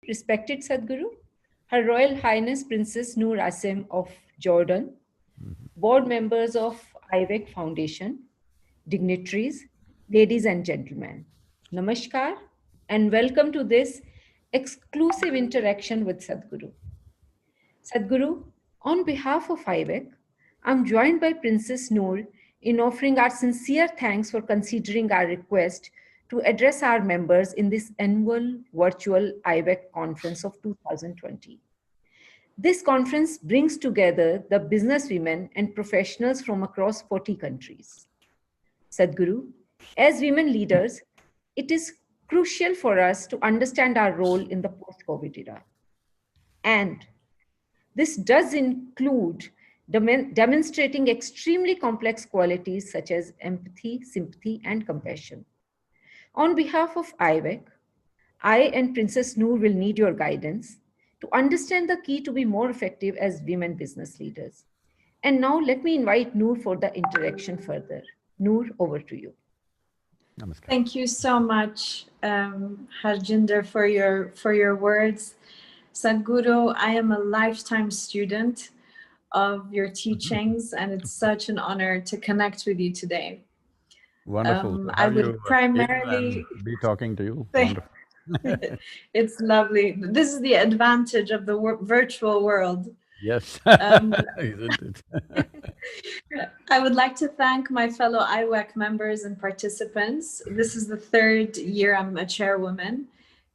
respected Sadhguru, Her Royal Highness Princess Noor of Jordan, board members of IWEC Foundation, dignitaries, ladies and gentlemen. Namaskar and welcome to this exclusive interaction with Sadhguru. Sadhguru, on behalf of IWEC, I'm joined by Princess Noor in offering our sincere thanks for considering our request to address our members in this annual virtual IWEC conference of 2020. This conference brings together the businesswomen and professionals from across 40 countries. Sadhguru, as women leaders, it is crucial for us to understand our role in the post-COVID era. And this does include demonstrating extremely complex qualities such as empathy, sympathy, and compassion. On behalf of IWEC, I and Princess Noor will need your guidance to understand the key to be more effective as women business leaders. And now let me invite Noor for the interaction further. Noor, over to you. Namaskar. Thank you so much, Harjinder, for your words. Sadhguru, I am a lifetime student of your teachings, and it's such an honor to connect with you today. Wonderful. I would primarily be talking to you. Wonderful. It's lovely. This is the advantage of the virtual world. Yes, isn't it? I would like to thank my fellow IWEC members and participants. This is the third year I'm a chairwoman,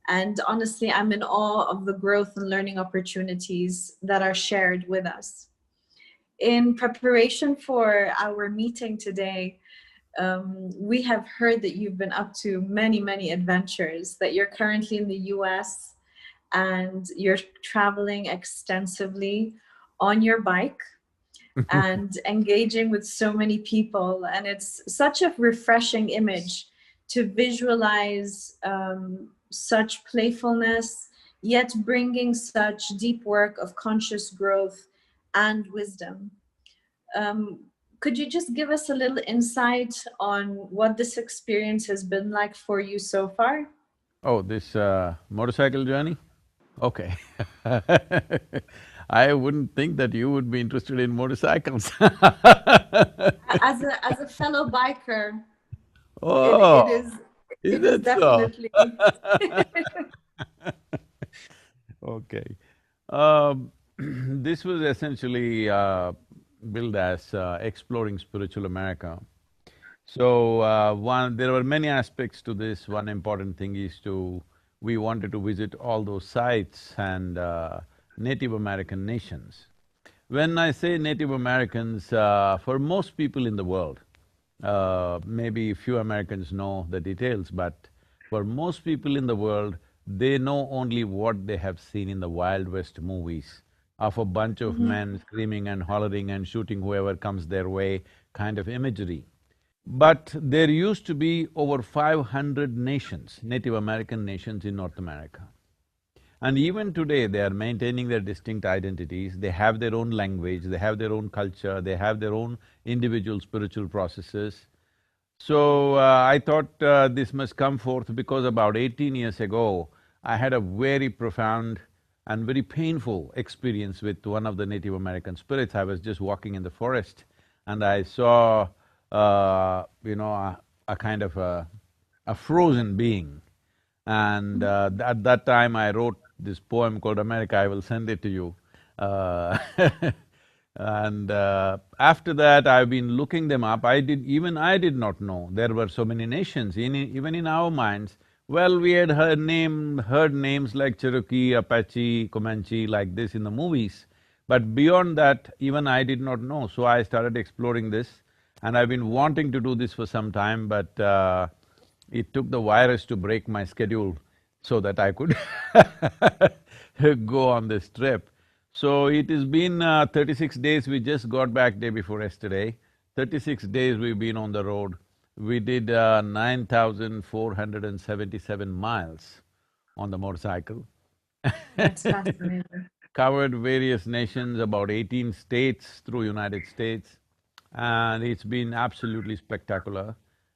and honestly, I'm in awe of the growth and learning opportunities that are shared with us. In preparation for our meeting today, we have heard that you've been up to many adventures, that you're currently in the US and you're traveling extensively on your bike and engaging with so many people. And it's such a refreshing image to visualize such playfulness, yet bringing such deep work of conscious growth and wisdom. Could you just give us a little insight on what this experience has been like for you so far? Oh, this motorcycle journey? Okay. I wouldn't think that you would be interested in motorcycles. As a fellow biker, Oh, it is definitely. So? Okay. This was essentially billed as Exploring Spiritual America. So, there were many aspects to this. One important thing is we wanted to visit all those sites and Native American nations. When I say Native Americans, for most people in the world, maybe few Americans know the details, but for most people in the world, they know only what they have seen in the Wild West movies of a bunch of men screaming and hollering and shooting whoever comes their way kind of imagery. But there used to be over 500 nations, Native American nations in North America. And even today, they are maintaining their distinct identities, they have their own language, they have their own culture, they have their own individual spiritual processes. So, I thought this must come forth because about 18 years ago, I had a very profound and very painful experience with one of the Native American spirits. I was just walking in the forest and I saw, a kind of a frozen being. And at that time, I wrote this poem called America, I will send it to you. And after that, I've been looking them up. Even I did not know there were so many nations. Even in our minds, well, we had heard names like Cherokee, Apache, Comanche, like this in the movies. But beyond that, even I did not know. So I started exploring this, and I've been wanting to do this for some time, but it took the virus to break my schedule so that I could go on this trip. So it has been 36 days, we just got back day before yesterday. 36 days we've been on the road. We did 9,477 miles on the motorcycle. That's fascinating. Covered various nations, about 18 states through United States, and it's been absolutely spectacular.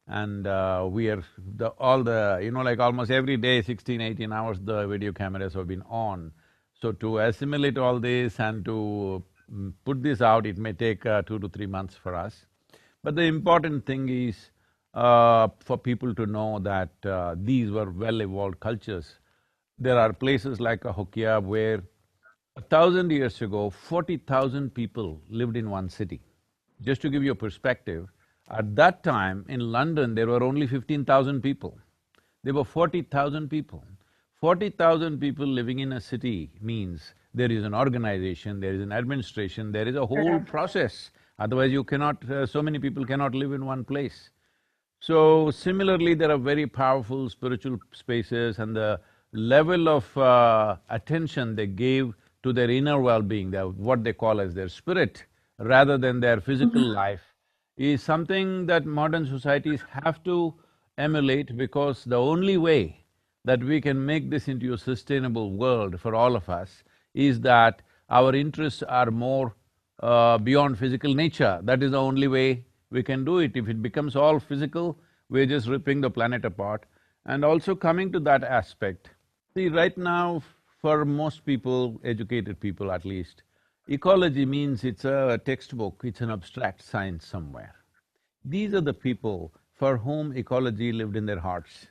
And we are… like almost every day, 16, 18 hours, the video cameras have been on. So to assimilate all this and to put this out, it may take 2 to 3 months for us. But the important thing is for people to know that these were well-evolved cultures. There are places like Hokia where 1,000 years ago, 40,000 people lived in one city. Just to give you a perspective, at that time in London there were only 15,000 people. There were 40,000 people. 40,000 people living in a city means there is an organization, there is an administration, there is a whole process. Otherwise you cannot… so many people cannot live in one place. So similarly, there are very powerful spiritual spaces, and the level of attention they gave to their inner well-being, what they call as their spirit, rather than their physical life, is something that modern societies have to emulate, because the only way that we can make this into a sustainable world for all of us is that our interests are more beyond physical nature. That is the only way we can do it. If it becomes all physical, we're just ripping the planet apart. And also coming to that aspect, see, right now, for most people, educated people at least, ecology means it's a textbook, it's an abstract science somewhere. These are the people for whom ecology lived in their hearts.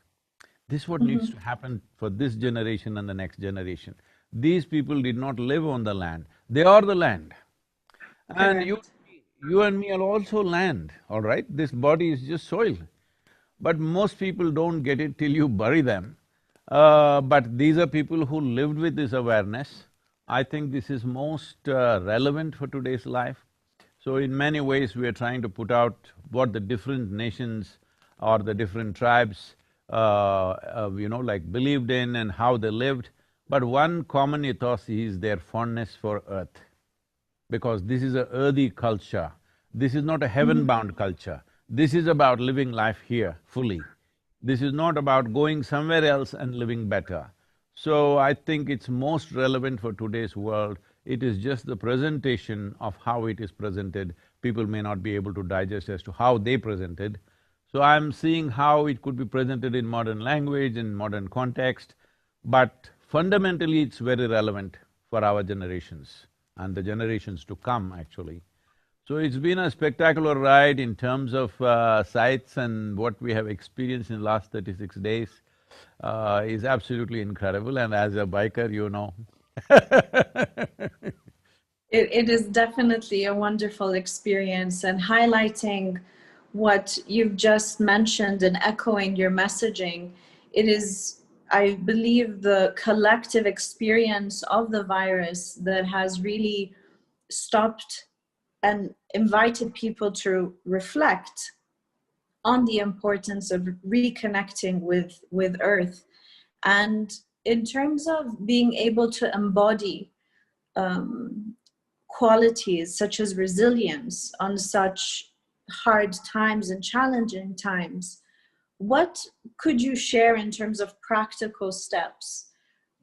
This is what needs to happen for this generation and the next generation. These people did not live on the land, they are the land. And you and me are also land, all right? This body is just soil. But most people don't get it till you bury them. But these are people who lived with this awareness. I think this is most relevant for today's life. So in many ways, we are trying to put out what the different nations or the different tribes like believed in and how they lived. But one common ethos is their fondness for earth, because this is a earthy culture. This is not a heaven-bound culture. This is about living life here fully. This is not about going somewhere else and living better. So I think it's most relevant for today's world. It is just the presentation of how it is presented. People may not be able to digest as to how they presented. So I'm seeing how it could be presented in modern language, in modern context, but fundamentally it's very relevant for our generations and the generations to come, actually. So it's been a spectacular ride in terms of sights, and what we have experienced in the last 36 days is absolutely incredible, and as a biker, you know. It is definitely a wonderful experience, and highlighting what you've just mentioned and echoing your messaging, it is, I believe, the collective experience of the virus that has really stopped and invited people to reflect on the importance of reconnecting with Earth. And in terms of being able to embody qualities such as resilience on such hard times and challenging times, what could you share in terms of practical steps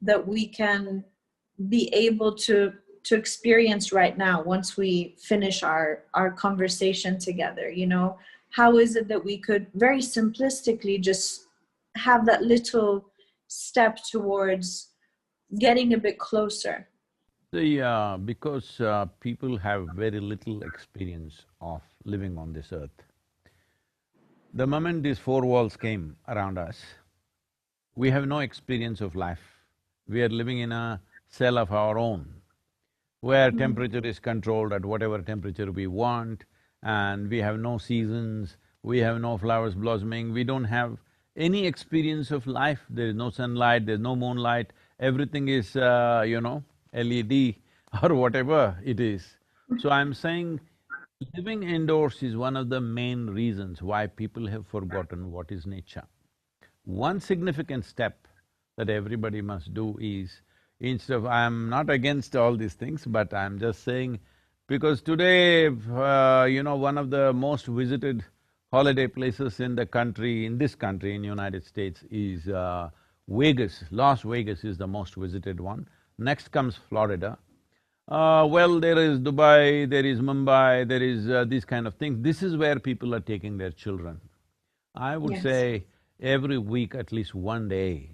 that we can be able to experience right now once we finish our conversation together? You know, how is it that we could very simplistically just have that little step towards getting a bit closer? See, because people have very little experience of living on this earth. The moment these four walls came around us, we have no experience of life. We are living in a cell of our own, where temperature is controlled at whatever temperature we want, and we have no seasons, we have no flowers blossoming, we don't have any experience of life. There is no sunlight, there's no moonlight, everything is, LED or whatever it is. So I'm saying living indoors is one of the main reasons why people have forgotten what is nature. One significant step that everybody must do is, instead of… I'm not against all these things, but I'm just saying, because today, one of the most visited holiday places in the country, in United States, is Vegas. Las Vegas is the most visited one. Next comes Florida. Well, there is Dubai, there is Mumbai, there is these kind of things. This is where people are taking their children. I would Yes. say every week at least one day,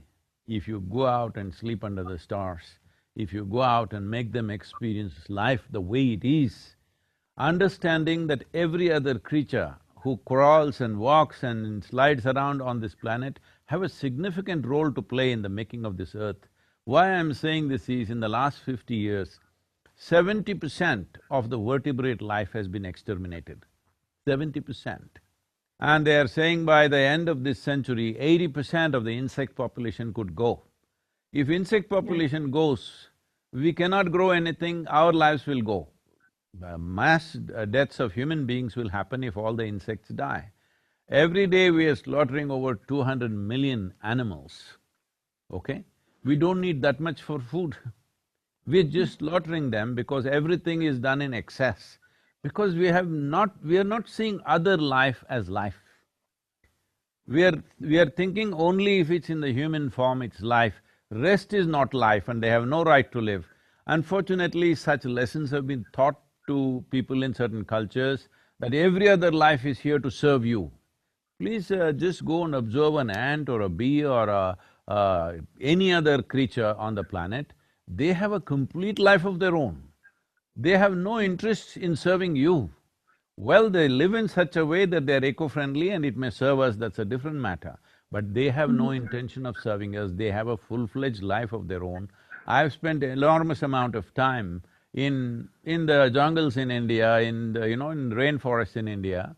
if you go out and sleep under the stars, if you go out and make them experience life the way it is, understanding that every other creature who crawls and walks and slides around on this planet have a significant role to play in the making of this earth. Why I'm saying this is, in the last 50 years, 70% of the vertebrate life has been exterminated. 70%. And they are saying by the end of this century, 80% of the insect population could go. If insect population goes, we cannot grow anything, our lives will go. Mass deaths of human beings will happen if all the insects die. Every day we are slaughtering over 200 million animals, okay? We don't need that much for food. We're just slaughtering them because everything is done in excess. Because we are not seeing other life as life. We are thinking only if it's in the human form, it's life. Rest is not life and they have no right to live. Unfortunately, such lessons have been taught to people in certain cultures that every other life is here to serve you. Please just go and observe an ant or a bee or any other creature on the planet. They have a complete life of their own. They have no interest in serving you. Well, they live in such a way that they're eco-friendly and it may serve us, that's a different matter. But they have no intention of serving us, they have a full-fledged life of their own. I've spent enormous amount of time in the jungles in India, in the, in rainforests in India.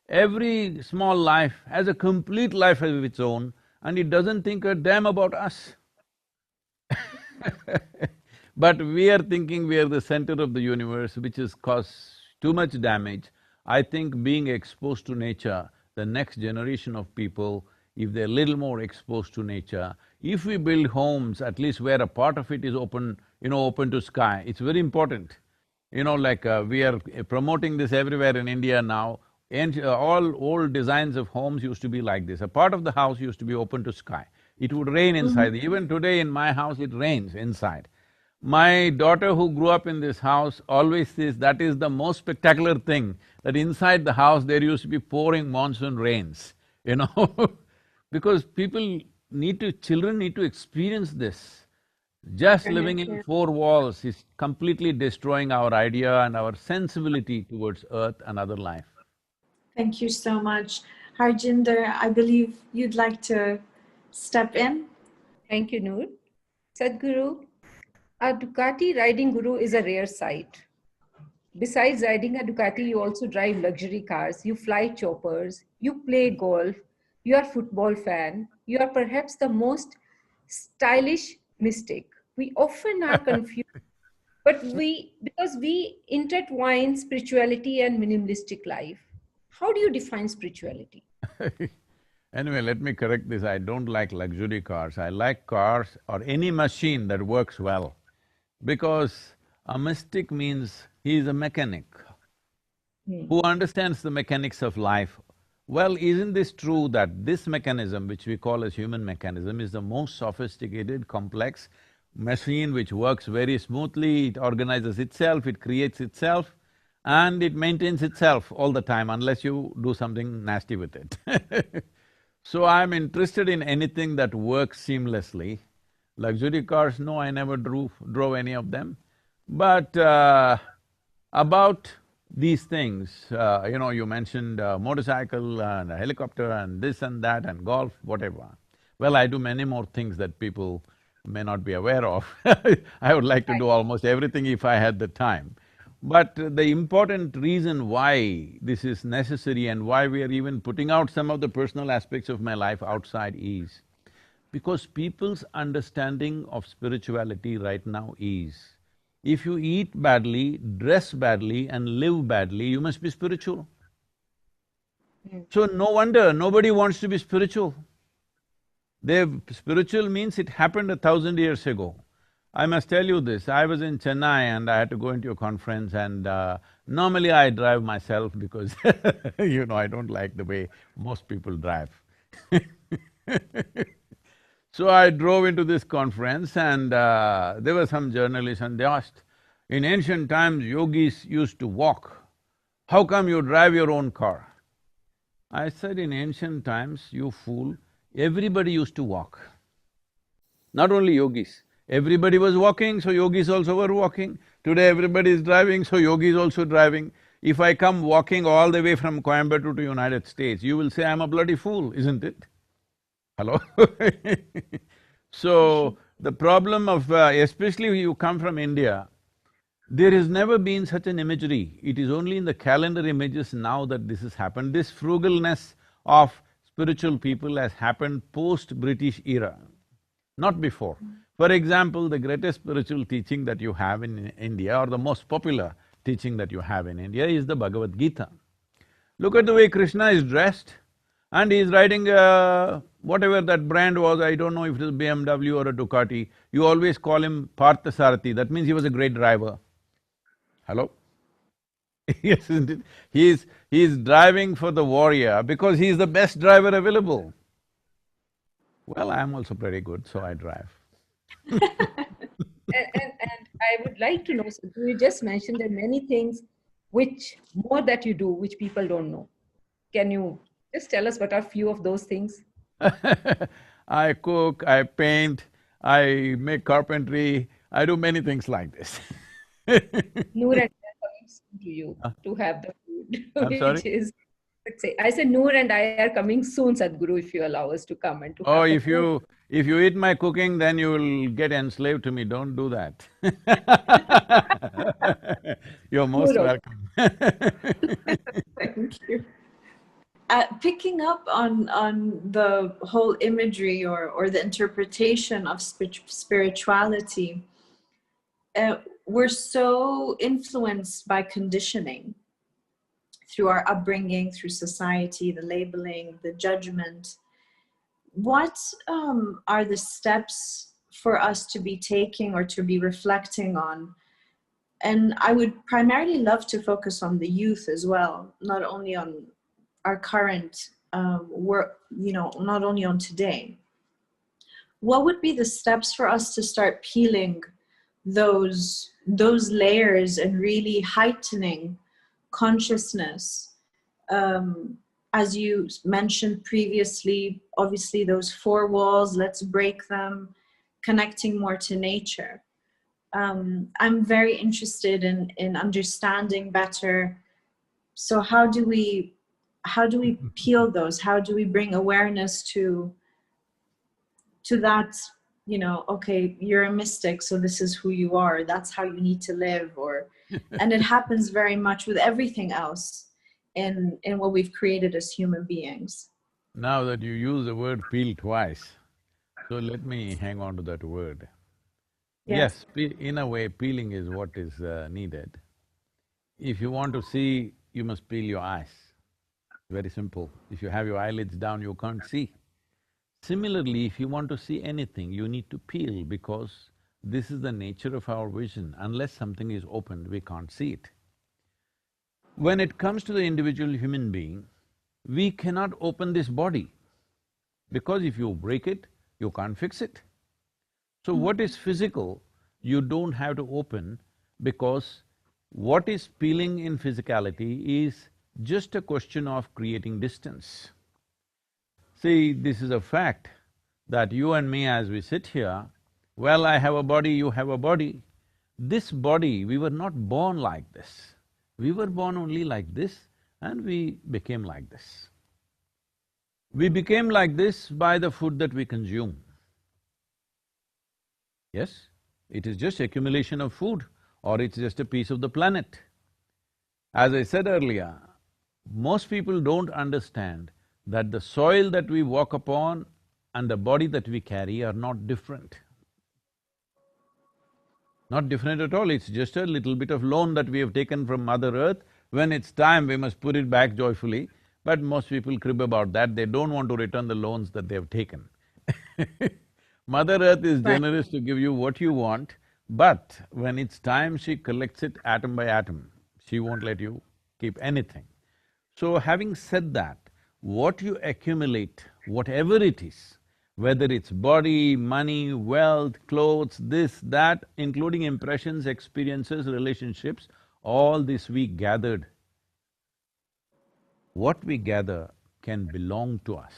Every small life has a complete life of its own and it doesn't think a damn about us. But we are thinking we are the center of the universe, which has caused too much damage. I think being exposed to nature, the next generation of people, if they're little more exposed to nature, if we build homes, at least where a part of it is open, open to sky, it's very important. We are promoting this everywhere in India now, and all old designs of homes used to be like this. A part of the house used to be open to sky. It would rain inside. Even today in my house, it rains inside. My daughter who grew up in this house always says that is the most spectacular thing, that inside the house there used to be pouring monsoon rains, because children need to experience this. Just living in four walls is completely destroying our idea and our sensibility towards earth and other life. Thank you so much. Harjinder, I believe you'd like to step in. Thank you, Noor. Sadhguru, a Ducati riding guru is a rare sight. Besides riding a Ducati, you also drive luxury cars, you fly choppers, you play golf, you are a football fan, you are perhaps the most stylish mystic. We often are confused, because we intertwine spirituality and minimalistic life. How do you define spirituality? Anyway, let me correct this, I don't like luxury cars, I like cars or any machine that works well. Because a mystic means he is a mechanic who understands the mechanics of life. Well, isn't this true that this mechanism, which we call as human mechanism, is the most sophisticated, complex machine which works very smoothly, it organizes itself, it creates itself, and it maintains itself all the time unless you do something nasty with it. So I'm interested in anything that works seamlessly. Luxury cars, no, I never drove any of them. But about these things, you mentioned motorcycle and a helicopter and this and that and golf, whatever. Well, I do many more things that people may not be aware of. I would like to do almost everything if I had the time. But the important reason why this is necessary and why we are even putting out some of the personal aspects of my life outside is because people's understanding of spirituality right now is, if you eat badly, dress badly and live badly, you must be spiritual. So no wonder nobody wants to be spiritual. Spiritual means it happened 1,000 years ago. I must tell you this, I was in Chennai and I had to go into a conference and normally I drive myself because I don't like the way most people drive. So I drove into this conference and there were some journalists and they asked, in ancient times yogis used to walk, how come you drive your own car? I said in ancient times, you fool, everybody used to walk. Not only yogis, everybody was walking, so yogis also were walking. Today everybody is driving, so yogis also driving. If I come walking all the way from Coimbatore to United States, you will say I'm a bloody fool, isn't it? Hello? So, the problem of… especially when you come from India, there has never been such an imagery. It is only in the calendar images now that this has happened. This frugalness of spiritual people has happened post-British era, not before. For example, the greatest spiritual teaching that you have in India, or the most popular teaching that you have in India, is the Bhagavad Gita. Look at the way Krishna is dressed, and he is riding whatever that brand was, I don't know if it is BMW or a Ducati. You always call him Parthasarathi, that means he was a great driver. Hello? Yes, isn't it? He is driving for the warrior because he is the best driver available. Well, I am also pretty good, so I drive. And I would like to know, so you just mentioned there are many things which more that you do, which people don't know. Can you just tell us what are few of those things? I cook, I paint, I make carpentry, I do many things like this. Noor and I are coming soon to you to have the food, I'm sorry? which is, let's say, I said Noor and I are coming soon, Sadhguru, if you allow us to come and to Oh, have the food. if you eat my cooking, then you will get enslaved to me, don't do that. You're most Noor, welcome. Thank you. Picking up on the whole imagery or the interpretation of spirituality, we're so influenced by conditioning through our upbringing, through society, the labeling, the judgment. What are the steps for us to be taking or to be reflecting on? And I would primarily love to focus on the youth as well, not only on our current work, not only on today. What would be the steps for us to start peeling those layers and really heightening consciousness? As you mentioned previously, obviously those four walls, let's break them, connecting more to nature. I'm very interested in understanding better. So how do we peel those? How do we bring awareness to that, okay, you're a mystic, so this is who you are, that's how you need to live, and it happens very much with everything else in what we've created as human beings. Now that you use the word peel twice, so let me hang on to that word. Yes. Yes, in a way, peeling is what is needed. If you want to see, you must peel your eyes. Very simple. If you have your eyelids down, you can't see. Similarly, if you want to see anything, you need to peel because this is the nature of our vision. Unless something is opened, we can't see it. When it comes to the individual human being, we cannot open this body because if you break it, you can't fix it. So what is physical, you don't have to open because what is peeling in physicality is just a question of creating distance. See, this is a fact that you and me as we sit here, well, I have a body, you have a body. This body, we were not born like this. We were born only like this and we became like this. We became like this by the food that we consume. Yes, it is just accumulation of food or it's just a piece of the planet. As I said earlier, most people don't understand that the soil that we walk upon and the body that we carry are not different. Not different at all, it's just a little bit of loan that we have taken from Mother Earth. When it's time, we must put it back joyfully, but most people crib about that, they don't want to return the loans that they have taken. Mother Earth is generous to give you what you want, but when it's time, she collects it atom by atom. She won't let you keep anything. So having said that, what you accumulate, whatever it is, whether it's body, money, wealth, clothes, this, that, including impressions, experiences, relationships, all this we gathered. What we gather can belong to us,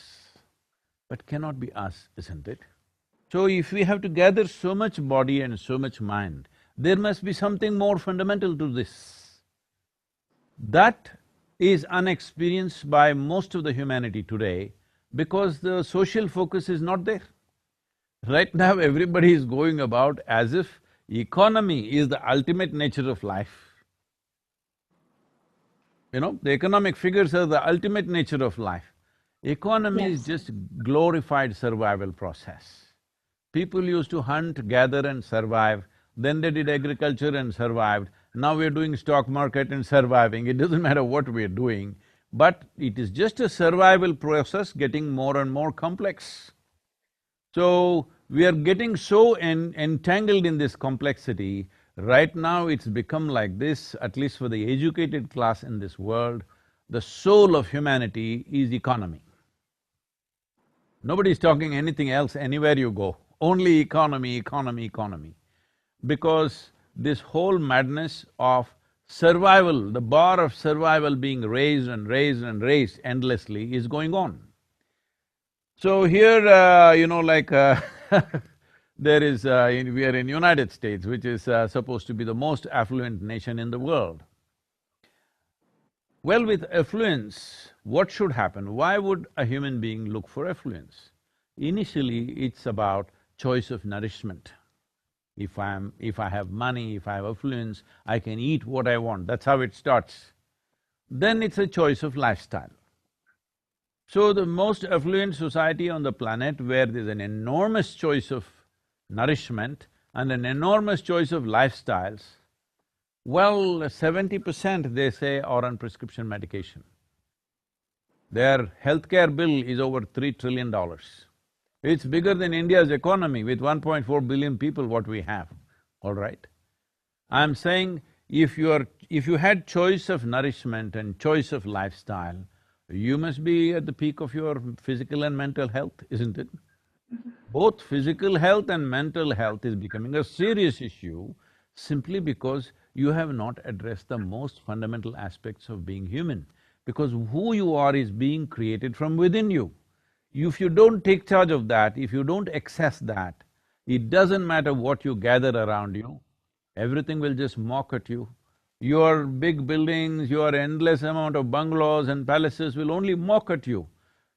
but cannot be us, isn't it? So if we have to gather so much body and so much mind, there must be something more fundamental to this. That is unexperienced by most of the humanity today because the social focus is not there. Right now, everybody is going about as if economy is the ultimate nature of life. The economic figures are the ultimate nature of life. Economy is Yes. just glorified survival process. People used to hunt, gather and survive, then they did agriculture and survived. Now we're doing stock market and surviving, it doesn't matter what we're doing, but it is just a survival process getting more and more complex. So, we are getting so entangled in this complexity. Right now it's become like this, at least for the educated class in this world, the soul of humanity is economy. Nobody is talking anything else anywhere you go, only economy, economy, economy. Because this whole madness of survival, the bar of survival being raised and raised and raised endlessly is going on. So here, there is… we are in United States, which is supposed to be the most affluent nation in the world. Well, with affluence, what should happen? Why would a human being look for affluence? Initially, it's about choice of nourishment. If I have money, if I have affluence, I can eat what I want, that's how it starts. Then it's a choice of lifestyle. So the most affluent society on the planet, where there's an enormous choice of nourishment and an enormous choice of lifestyles, well, 70% they say are on prescription medication. Their healthcare bill is over $3 trillion. It's bigger than India's economy with 1.4 billion people what we have, all right? I'm saying if you had choice of nourishment and choice of lifestyle, you must be at the peak of your physical and mental health, isn't it? Both physical health and mental health is becoming a serious issue simply because you have not addressed the most fundamental aspects of being human. Because who you are is being created from within you. If you don't take charge of that, if you don't access that, it doesn't matter what you gather around you, everything will just mock at you. Your big buildings, your endless amount of bungalows and palaces will only mock at you.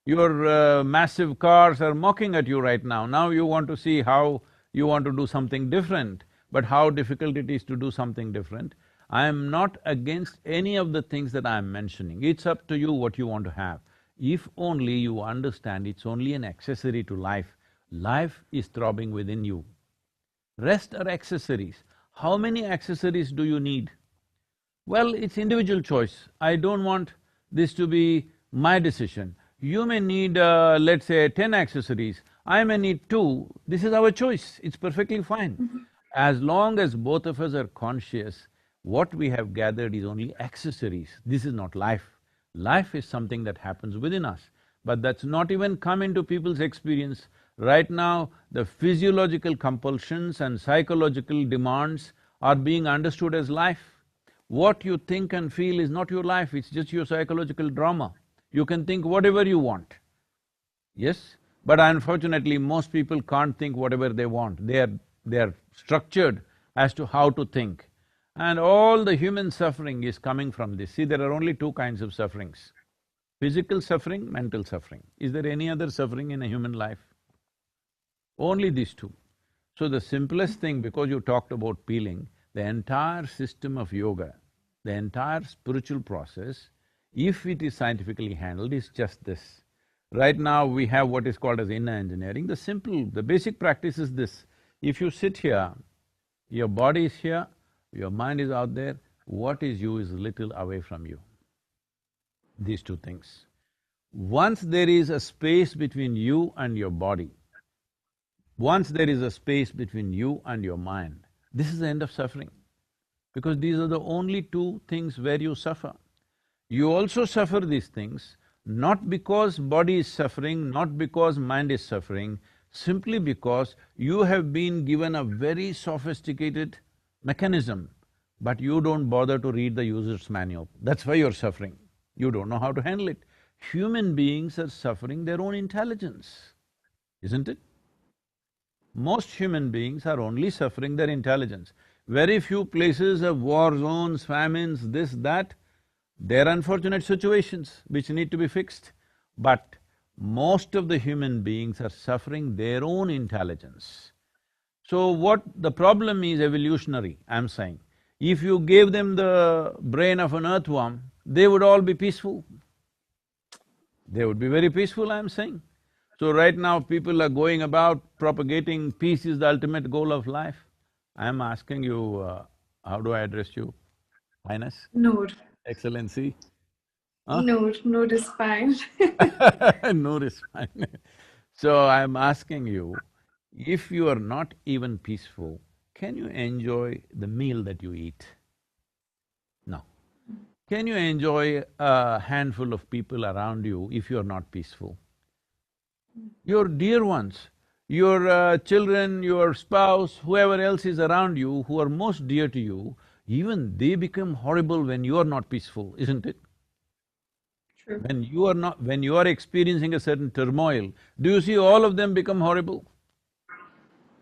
Your massive cars are mocking at you right now. Now you want to see how you want to do something different, but how difficult it is to do something different. I am not against any of the things that I am mentioning. It's up to you what you want to have. If only you understand it's only an accessory to life. Life is throbbing within you. Rest are accessories. How many accessories do you need? Well, it's individual choice. I don't want this to be my decision. You may need, let's say, 10 accessories. I may need 2. This is our choice. It's perfectly fine. As long as both of us are conscious, what we have gathered is only accessories. This is not life. Life is something that happens within us, but that's not even come into people's experience. Right now, the physiological compulsions and psychological demands are being understood as life. What you think and feel is not your life, it's just your psychological drama. You can think whatever you want, yes? But unfortunately, most people can't think whatever they want. They're structured as to how to think. And all the human suffering is coming from this. See, there are only 2 kinds of sufferings: physical suffering, mental suffering. Is there any other suffering in a human life? Only these 2. So the simplest thing, because you talked about peeling, the entire system of yoga, the entire spiritual process, if it is scientifically handled, is just this. Right now we have what is called as inner engineering. The basic practice is this: if you sit here, your body is here, your mind is out there, what is you is little away from you. These 2 things. Once there is a space between you and your body, once there is a space between you and your mind, this is the end of suffering. Because these are the only 2 things where you suffer. You also suffer these things not because body is suffering, not because mind is suffering, simply because you have been given a very sophisticated mechanism, but you don't bother to read the user's manual. That's why you're suffering. You don't know how to handle it. human beings are suffering their own intelligence, isn't it? Most human beings are only suffering their intelligence. Very few places have war zones, famines, this, that. They're unfortunate situations which need to be fixed. But most of the human beings are suffering their own intelligence. So what the problem is evolutionary, I'm saying. If you gave them the brain of an earthworm, they would all be peaceful. They would be very peaceful, I'm saying. So right now people are going about propagating peace is the ultimate goal of life. I'm asking you, how do I address you? Highness? Noor. Excellency? Huh? Noor is fine. Noor is fine. So I'm asking you, if you are not even peaceful, can you enjoy the meal that you eat? No. Can you enjoy a handful of people around you if you are not peaceful? Your dear ones, your children, your spouse, whoever else is around you who are most dear to you, even they become horrible when you are not peaceful, isn't it? True. When you are experiencing a certain turmoil, do you see all of them become horrible?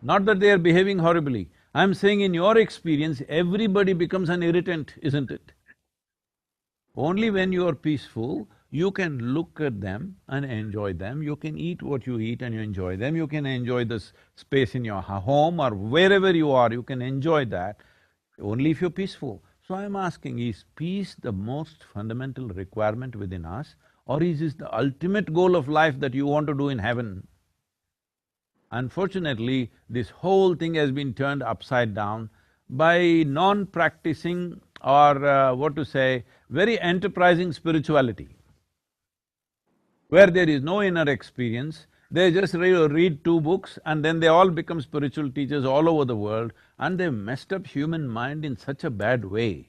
Not that they are behaving horribly, I'm saying in your experience, everybody becomes an irritant, isn't it? Only when you are peaceful, you can look at them and enjoy them, you can eat what you eat and you enjoy them, you can enjoy this space in your home or wherever you are, you can enjoy that, only if you're peaceful. So I'm asking, is peace the most fundamental requirement within us, or is this the ultimate goal of life that you want to do in heaven? Unfortunately, this whole thing has been turned upside down by non-practicing or what to say, very enterprising spirituality, where there is no inner experience, they just read two books and then they all become spiritual teachers all over the world, and they've messed up human mind in such a bad way,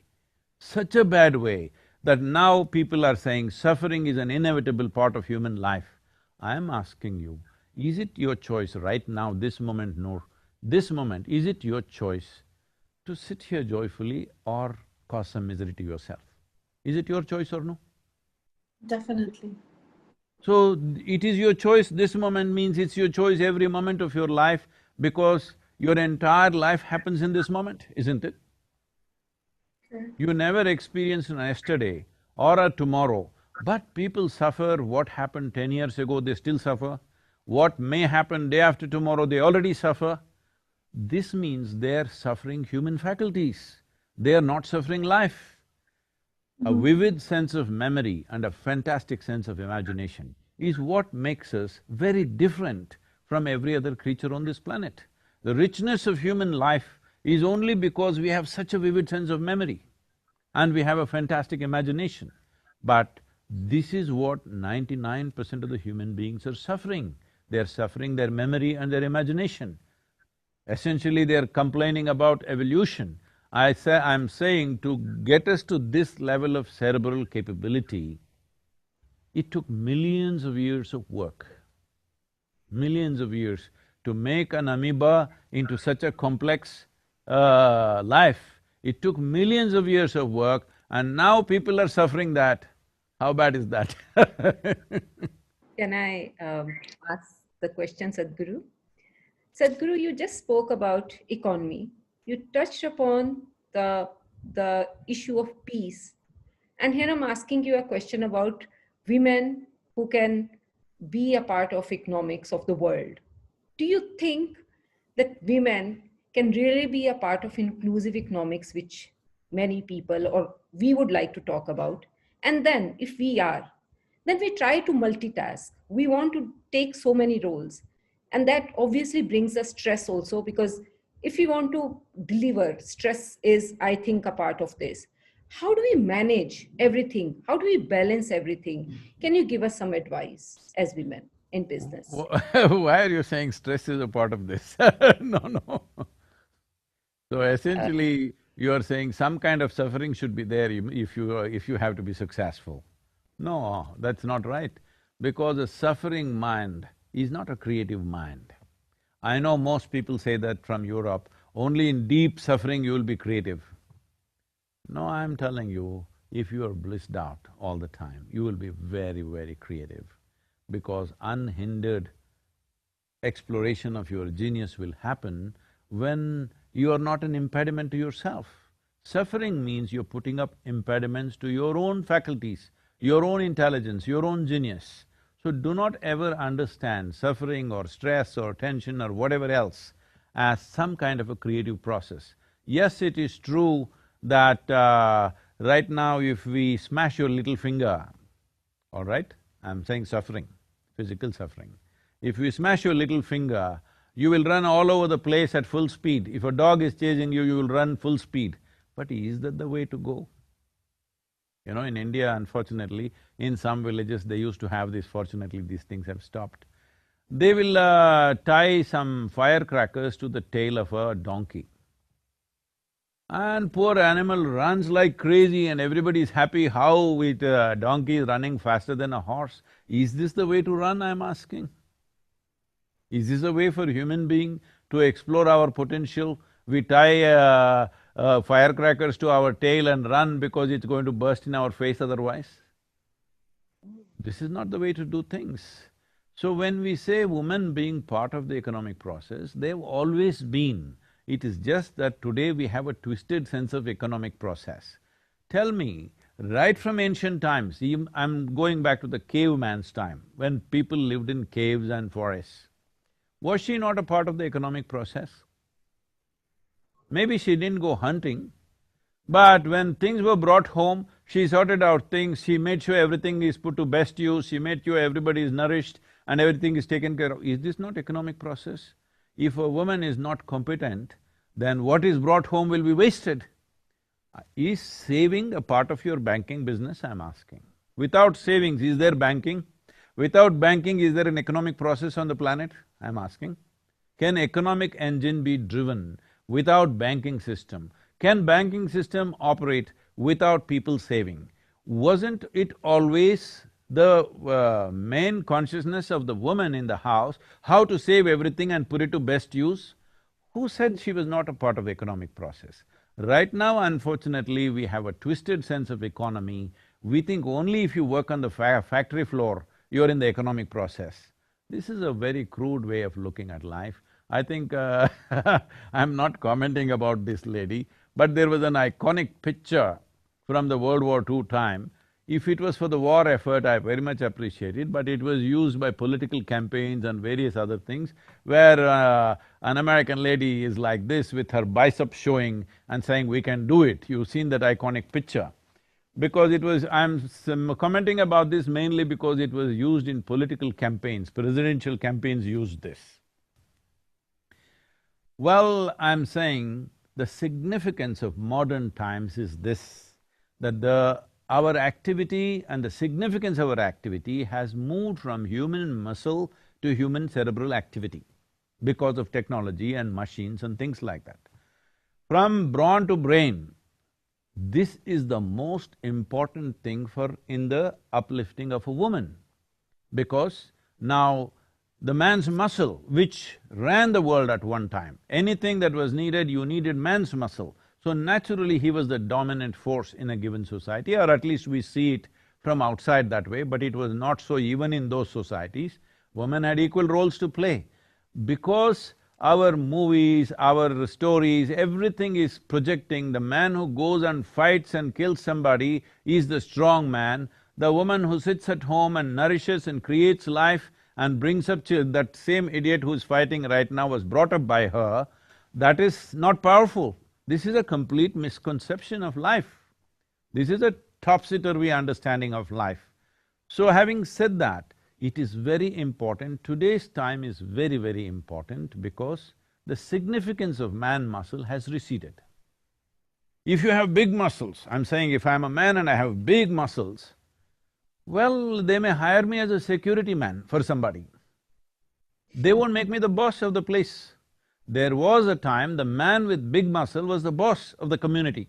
that now people are saying suffering is an inevitable part of human life. I am asking you, is it your choice right now, this moment, Noor, this moment, is it your choice to sit here joyfully or cause some misery to yourself? Is it your choice or no? Definitely. So, it is your choice, this moment means it's your choice every moment of your life, because your entire life happens in this moment, isn't it? Sure. You never experienced an yesterday or a tomorrow, but people suffer what happened 10 years ago, they still suffer. What may happen day after tomorrow, they already suffer. This means they're suffering human faculties, they are not suffering life. A vivid sense of memory and a fantastic sense of imagination is what makes us very different from every other creature on this planet. The richness of human life is only because we have such a vivid sense of memory and we have a fantastic imagination. But this is what 99% of the human beings are suffering. They're suffering their memory and their imagination. Essentially, they're complaining about evolution. I'm saying to get us to this level of cerebral capability, it took millions of years of work, millions of years to make an amoeba into such a complex life. It took millions of years of work and now people are suffering that. How bad is that? Can I ask the question, Sadhguru? Sadhguru, you just spoke about economy. You touched upon the issue of peace. And here I'm asking you a question about women who can be a part of economics of the world. Do you think that women can really be a part of inclusive economics, which many people or we would like to talk about? And then, if we are, then we try to multitask. We want to take so many roles. And that obviously brings us stress also, because if we want to deliver, stress is, I think, a part of this. How do we manage everything? How do we balance everything? Can you give us some advice as women in business? Why are you saying stress is a part of this? No, no. So Uh, essentially, you are saying some kind of suffering should be there if you have to be successful. No, that's not right, because a suffering mind is not a creative mind. I know most people say that from Europe, only in deep suffering you will be creative. No, I'm telling you, If you are blissed out all the time, you will be very, very creative, because unhindered exploration of your genius will happen when you are not an impediment to yourself. Suffering means you're putting up impediments to your own faculties, your own intelligence, your own genius. So do not ever understand suffering or stress or tension or whatever else as some kind of a creative process. Yes, it is true that right now if we smash your little finger, all right? I'm saying suffering, physical suffering. If we smash your little finger, you will run all over the place at full speed. If a dog is chasing you, you will run full speed. But is that the way to go? You know, in India, unfortunately, in some villages they used to have this, fortunately these things have stopped. They will tie some firecrackers to the tail of a donkey. And poor animal runs like crazy and everybody is happy how with a donkey is running faster than a horse. Is this the way to run, I'm asking? Is this a way for human being to explore our potential? We tie firecrackers to our tail and run because it's going to burst in our face otherwise? This is not the way to do things. So when we say women being part of the economic process, they've always been. It is just that today we have a twisted sense of economic process. Tell me, right from ancient times, I'm going back to the caveman's time, when people lived in caves and forests. Was she not a part of the economic process? Maybe she didn't go hunting, but when things were brought home, she sorted out things, she made sure everything is put to best use, she made sure everybody is nourished and everything is taken care of. Is this not economic process? If a woman is not competent, then what is brought home will be wasted. Is saving a part of your banking business, I'm asking? Without savings, is there banking? Without banking, is there an economic process on the planet? I'm asking. Can economic engine be driven without banking system? Can banking system operate without people saving? Wasn't it always the main consciousness of the woman in the house, how to save everything and put it to best use? Who said she was not a part of the economic process? Right now, unfortunately, we have a twisted sense of economy. We think only if you work on the factory floor, you're in the economic process. This is a very crude way of looking at life. I think I'm not commenting about this lady, but there was an iconic picture from the World War II time. If it was for the war effort, I very much appreciate it, but it was used by political campaigns and various other things, where an American lady is like this with her bicep showing and saying, "We can do it." You've seen that iconic picture. Because it was… I'm commenting about this mainly because it was used in political campaigns, presidential campaigns used this. Well, I'm saying the significance of modern times is this, that our activity and the significance of our activity has moved from human muscle to human cerebral activity because of technology and machines and things like that. From brawn to brain, this is the most important thing in the uplifting of a woman, because now the man's muscle, which ran the world at one time, anything that was needed, you needed man's muscle. So naturally, he was the dominant force in a given society, or at least we see it from outside that way, but it was not so even in those societies. Women had equal roles to play. Because our movies, our stories, everything is projecting the man who goes and fights and kills somebody is the strong man. The woman who sits at home and nourishes and creates life and brings up children, that same idiot who's fighting right now was brought up by her, that is not powerful. This is a complete misconception of life. This is a topsy-turvy understanding of life. So having said that, it is very important, today's time is very, very important because the significance of man muscle has receded. If you have big muscles, I'm saying if I'm a man and I have big muscles, well, they may hire me as a security man for somebody. They won't make me the boss of the place. There was a time the man with big muscle was the boss of the community,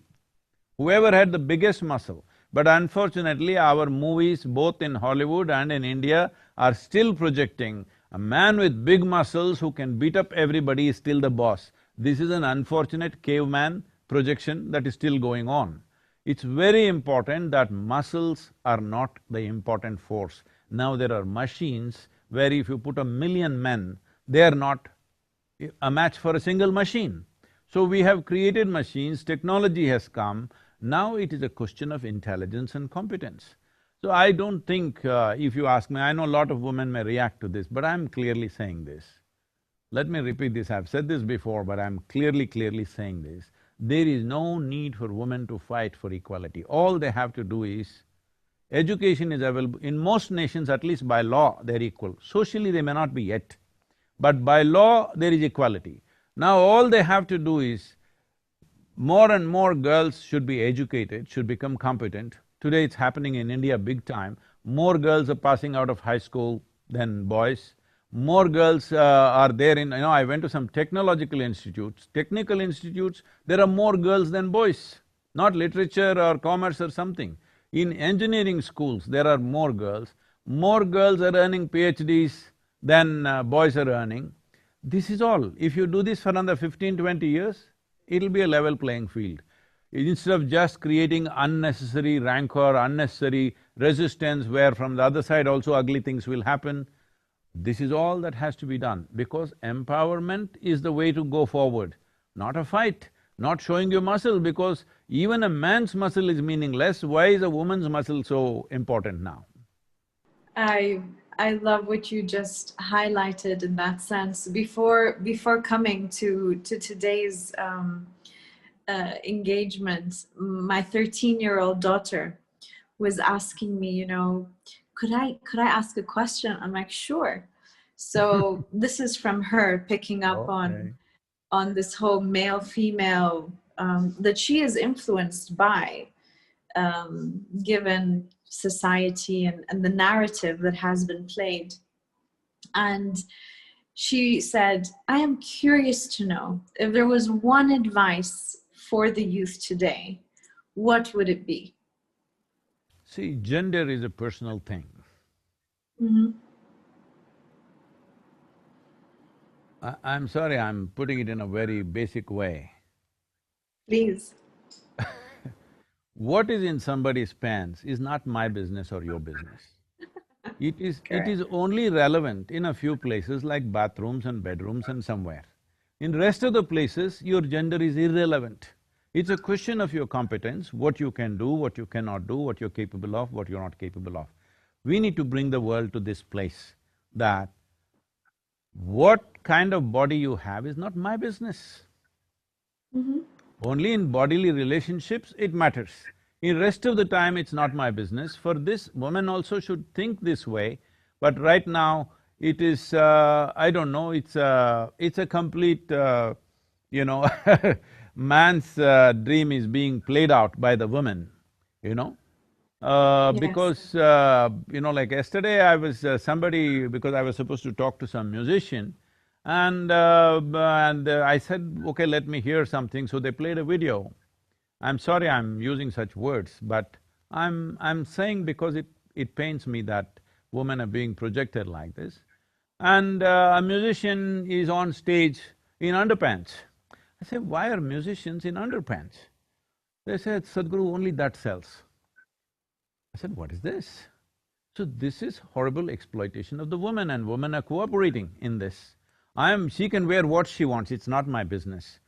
whoever had the biggest muscle. But unfortunately, our movies, both in Hollywood and in India, are still projecting a man with big muscles who can beat up everybody is still the boss. This is an unfortunate caveman projection that is still going on. It's very important that muscles are not the important force. Now there are machines where if you put 1,000,000 men, they are not a match for a single machine. So we have created machines, technology has come, now it is a question of intelligence and competence. So I don't think, if you ask me, I know a lot of women may react to this, but I'm clearly saying this. Let me repeat this, I've said this before, but I'm clearly saying this. There is no need for women to fight for equality. All they have to do is, education is available. In most nations, at least by law, they're equal. Socially, they may not be yet, but by law, there is equality. Now all they have to do is, more and more girls should be educated, should become competent. Today it's happening in India big time. More girls are passing out of high school than boys. More girls are there in… I went to some technological institutes, technical institutes, there are more girls than boys. Not literature or commerce or something. In engineering schools, there are more girls. More girls are earning PhDs than boys are earning. This is all. If you do this for another 15, 20 years, it'll be a level playing field. Instead of just creating unnecessary rancor, unnecessary resistance where from the other side also ugly things will happen, this is all that has to be done, because empowerment is the way to go forward, not a fight, not showing your muscle, because even a man's muscle is meaningless, why is a woman's muscle so important now? I love what you just highlighted in that sense. Before coming to today's engagement, my 13-year-old daughter was asking me, could I ask a question? I'm like, sure. So this is from her picking up on this whole male-female that she is influenced by, given society and the narrative that has been played. And she said, I am curious to know if there was one advice for the youth today, what would it be? See, gender is a personal thing. Mm-hmm. I'm sorry, I'm putting it in a very basic way. Please. What is in somebody's pants is not my business or your business. It is only relevant in a few places like bathrooms and bedrooms and somewhere. In rest of the places, your gender is irrelevant. It's a question of your competence, what you can do, what you cannot do, what you're capable of, what you're not capable of. We need to bring the world to this place that what kind of body you have is not my business. Mm-hmm. Only in bodily relationships it matters. In rest of the time, it's not my business. For this, women also should think this way, but right now, it is… I don't know, it's a complete… man's dream is being played out by the women, Yes. because, like yesterday I was… somebody… because I was supposed to talk to some musician, and I said, okay, let me hear something, so they played a video. I'm sorry I'm using such words, but I'm saying because it pains me that women are being projected like this. And a musician is on stage in underpants. I said, why are musicians in underpants? They said, Sadhguru, only that sells. I said, what is this? So this is horrible exploitation of the woman, and women are cooperating in this. She can wear what she wants, it's not my business.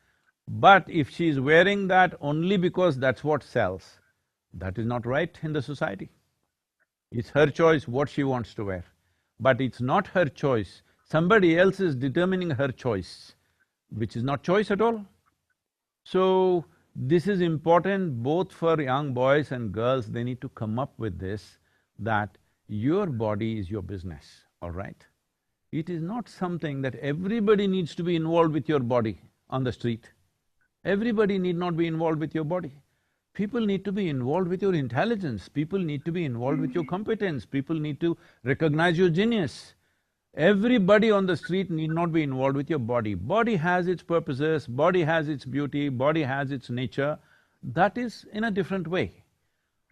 But if she's wearing that only because that's what sells, that is not right in the society. It's her choice what she wants to wear, but it's not her choice. Somebody else is determining her choice, which is not choice at all. So, this is important both for young boys and girls, they need to come up with this, that your body is your business, all right? It is not something that everybody needs to be involved with your body on the street. Everybody need not be involved with your body. People need to be involved with your intelligence, people need to be involved with your competence, people need to recognize your genius. Everybody on the street need not be involved with your body. Body has its purposes, body has its beauty, body has its nature, that is in a different way.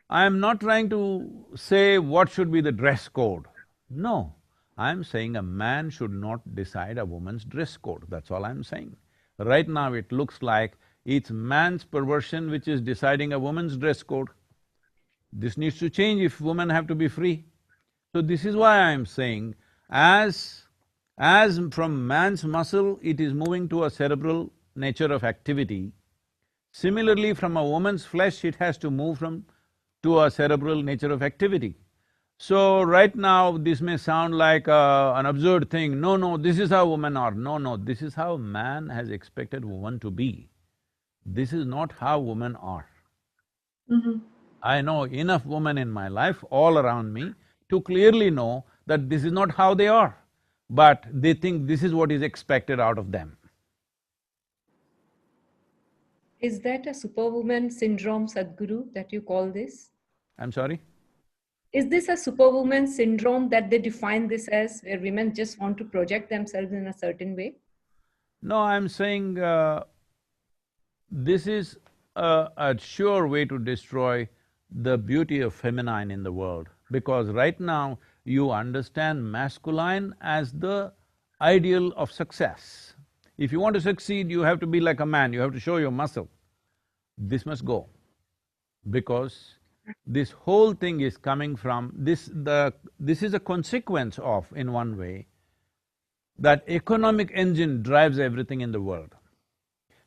I am not trying to say what should be the dress code. No, I'm saying a man should not decide a woman's dress code, that's all I'm saying. Right now it looks like It's man's perversion which is deciding a woman's dress code. This needs to change if women have to be free. So this is why I'm saying, as from man's muscle it is moving to a cerebral nature of activity, similarly from a woman's flesh it has to move to a cerebral nature of activity. So right now this may sound like an absurd thing, no, no, this is how women are. No, no, this is how man has expected woman to be. This is not how women are. I know enough women in my life, all around me, to clearly know that this is not how they are, but they think this is what is expected out of them. Is that a superwoman syndrome, Sadhguru, that you call this? I'm sorry? Is this a superwoman syndrome that they define this as, where women just want to project themselves in a certain way? No, I'm saying this is a sure way to destroy the beauty of feminine in the world, because right now you understand masculine as the ideal of success. If you want to succeed, you have to be like a man, you have to show your muscle. This must go, because this whole thing is coming from this is a consequence of, in one way, that economic engine drives everything in the world.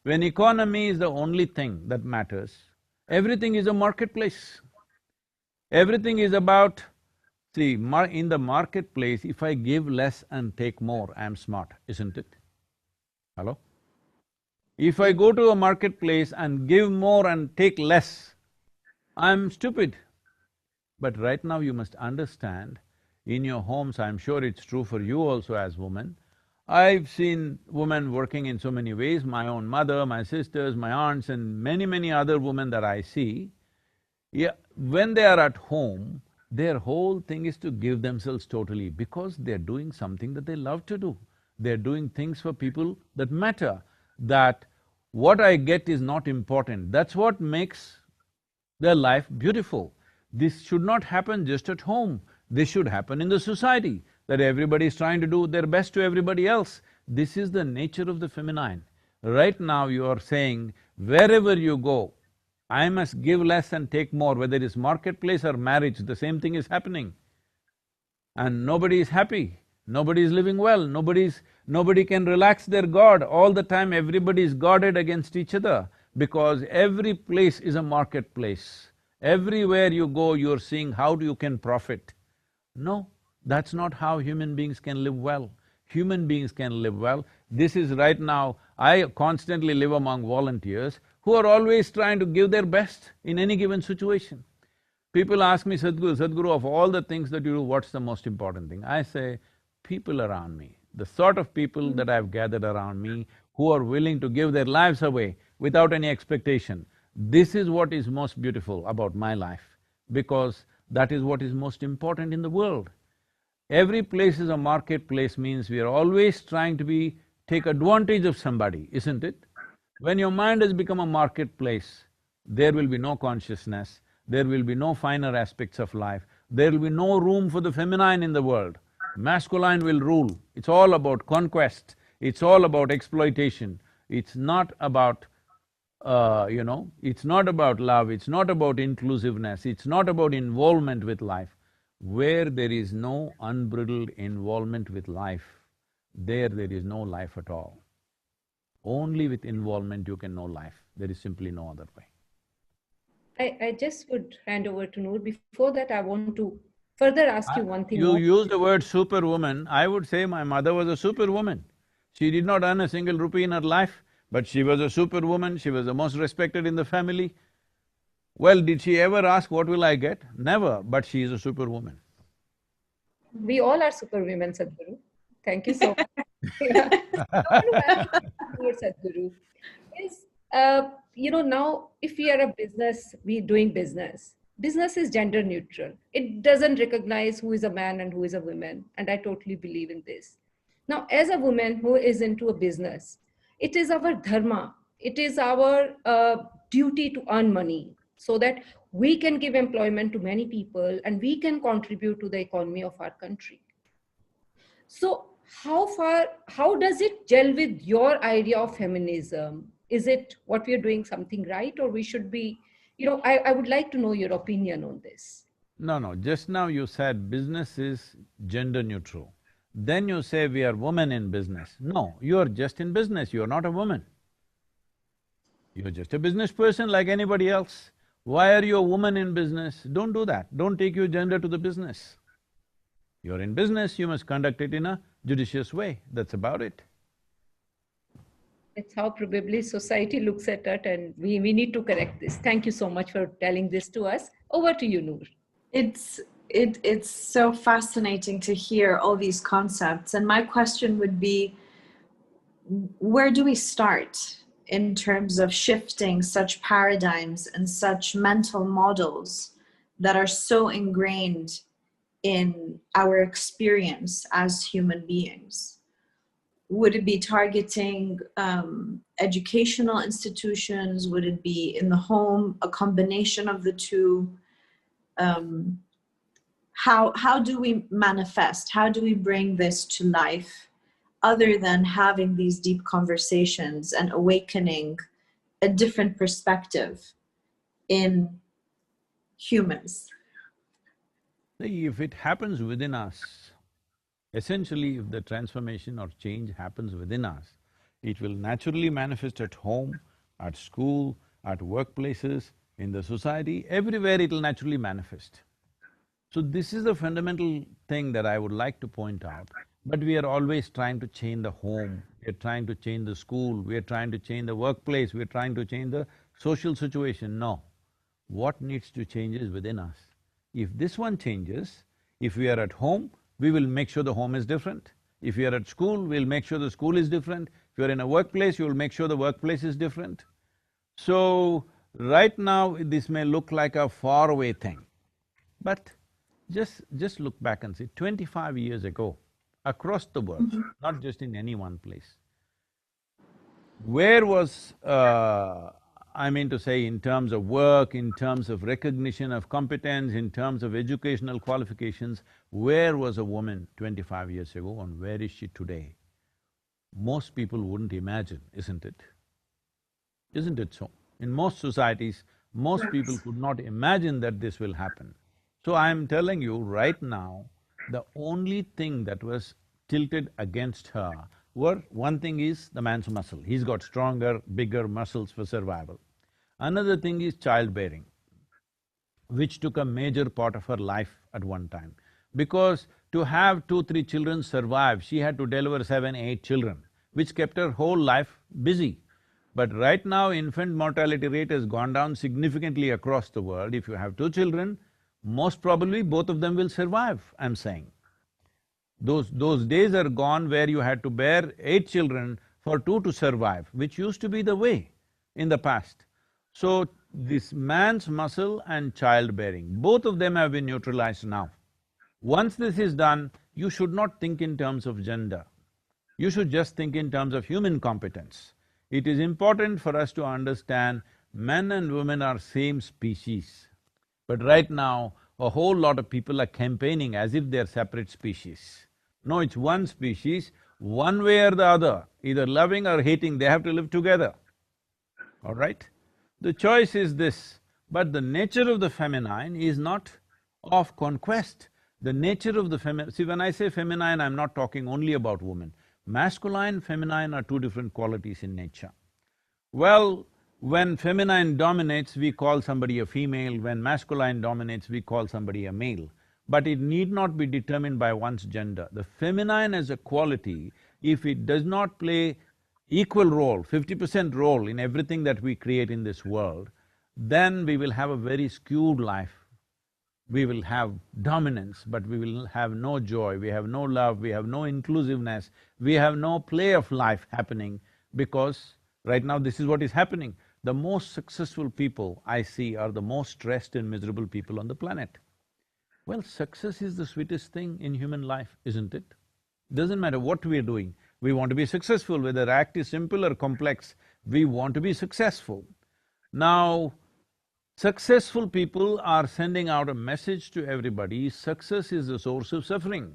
When economy is the only thing that matters, everything is a marketplace. Everything is about… See, in the marketplace, if I give less and take more, I'm smart, isn't it? Hello? If I go to a marketplace and give more and take less, I'm stupid. But right now you must understand, in your homes, I'm sure it's true for you also as women, I've seen women working in so many ways, my own mother, my sisters, my aunts and many other women that I see. Yeah, when they are at home, their whole thing is to give themselves totally, because they're doing something that they love to do. They're doing things for people that matter, that what I get is not important. That's what makes their life beautiful. This should not happen just at home, this should happen in the society, that everybody is trying to do their best to everybody else. This is the nature of the feminine. Right now you are saying, wherever you go, I must give less and take more, whether it's marketplace or marriage, the same thing is happening. And nobody is happy, nobody is living well, nobody can relax their guard. All the time everybody is guarded against each other, because every place is a marketplace. Everywhere you go, you're seeing how you can profit. No, that's not how human beings can live well. Human beings can live well. This is right now, I constantly live among volunteers who are always trying to give their best in any given situation. People ask me, Sadhguru, of all the things that you do, what's the most important thing? I say, people around me, the sort of people that I've gathered around me who are willing to give their lives away without any expectation. This is what is most beautiful about my life, because that is what is most important in the world. Every place is a marketplace means we are always trying to take advantage of somebody, isn't it? When your mind has become a marketplace, there will be no consciousness, there will be no finer aspects of life, there will be no room for the feminine in the world. Masculine will rule. It's all about conquest, it's all about exploitation. It's not about, it's not about love, it's not about inclusiveness, it's not about involvement with life. Where there is no unbridled involvement with life, there is no life at all. Only with involvement you can know life. There is simply no other way. I just would hand over to Noor. Before that, I want to further ask you one thing You more. use the word superwoman, I would say my mother was a superwoman. She did not earn a single rupee in her life, but she was a superwoman, she was the most respected in the family. Well, did she ever ask, what will I get? Never, but she is a superwoman. We all are superwomen, Sadhguru. Thank you so much. Yeah. I want to ask you, Sadhguru, is, now if we are a business, we doing business. Business is gender neutral. It doesn't recognize who is a man and who is a woman, and I totally believe in this. Now, as a woman who is into a business, it is our dharma, it is our duty to earn money so that we can give employment to many people and we can contribute to the economy of our country. So how does it gel with your idea of feminism? Is it what we are doing something right, or we should be, I would like to know your opinion on this. No, just now you said business is gender neutral. Then you say we are women in business. No, you are just in business, you are not a woman. You're just a business person like anybody else. Why are you a woman in business? Don't do that. Don't take your gender to the business. You're in business, you must conduct it in a judicious way, that's about it. It's how probably society looks at it, and we need to correct this. Thank you so much for telling this to us. Over to you, Noor. It's so fascinating to hear all these concepts. And my question would be, where do we start in terms of shifting such paradigms and such mental models that are so ingrained in our experience as human beings? Would it be targeting educational institutions? Would it be in the home, a combination of the two? How do we manifest? How do we bring this to life, other than having these deep conversations and awakening a different perspective in humans? See, if it happens within us, essentially if the transformation or change happens within us, it will naturally manifest at home, at school, at workplaces, in the society, everywhere it will naturally manifest. So this is the fundamental thing that I would like to point out. But we are always trying to change the home, we are trying to change the school, we are trying to change the workplace, we are trying to change the social situation. No. What needs to change is within us. If this one changes, if we are at home, we will make sure the home is different. If we are at school, we'll make sure the school is different. If you're in a workplace, you'll make sure the workplace is different. So, right now, this may look like a faraway thing, but just look back and see, 25 years ago, across the world, not just in any one place, where was, I mean to say, in terms of work, in terms of recognition of competence, in terms of educational qualifications, where was a woman 25 years ago and where is she today? Most people wouldn't imagine, isn't it? Isn't it so? In most societies, most people could not imagine that this will happen. So I'm telling you right now, the only thing that was tilted against her were, one thing is the man's muscle. He's got stronger, bigger muscles for survival. Another thing is childbearing, which took a major part of her life at one time. Because to have 2, 3 children survive, she had to deliver 7, 8 children, which kept her whole life busy. But right now, infant mortality rate has gone down significantly across the world. If you have 2 children, most probably both of them will survive, I'm saying. Those days are gone where you had to bear 8 children for 2 to survive, which used to be the way in the past. So, this man's muscle and childbearing, both of them have been neutralized now. Once this is done, you should not think in terms of gender. You should just think in terms of human competence. It is important for us to understand men and women are same species. But right now, a whole lot of people are campaigning as if they're separate species. No, it's one species, one way or the other, either loving or hating, they have to live together, all right? The choice is this, but the nature of the feminine is not of conquest. The nature of the see, when I say feminine, I'm not talking only about women. Masculine, feminine are 2 different qualities in nature. Well, when feminine dominates, we call somebody a female, when masculine dominates, we call somebody a male. But it need not be determined by one's gender. The feminine as a quality, if it does not play equal role, 50% role in everything that we create in this world, then we will have a very skewed life. We will have dominance, but we will have no joy, we have no love, we have no inclusiveness, we have no play of life happening, because right now this is what is happening. The most successful people I see are the most stressed and miserable people on the planet. Well, success is the sweetest thing in human life, isn't it? Doesn't matter what we are doing, we want to be successful, whether the act is simple or complex, we want to be successful. Now, successful people are sending out a message to everybody, success is the source of suffering.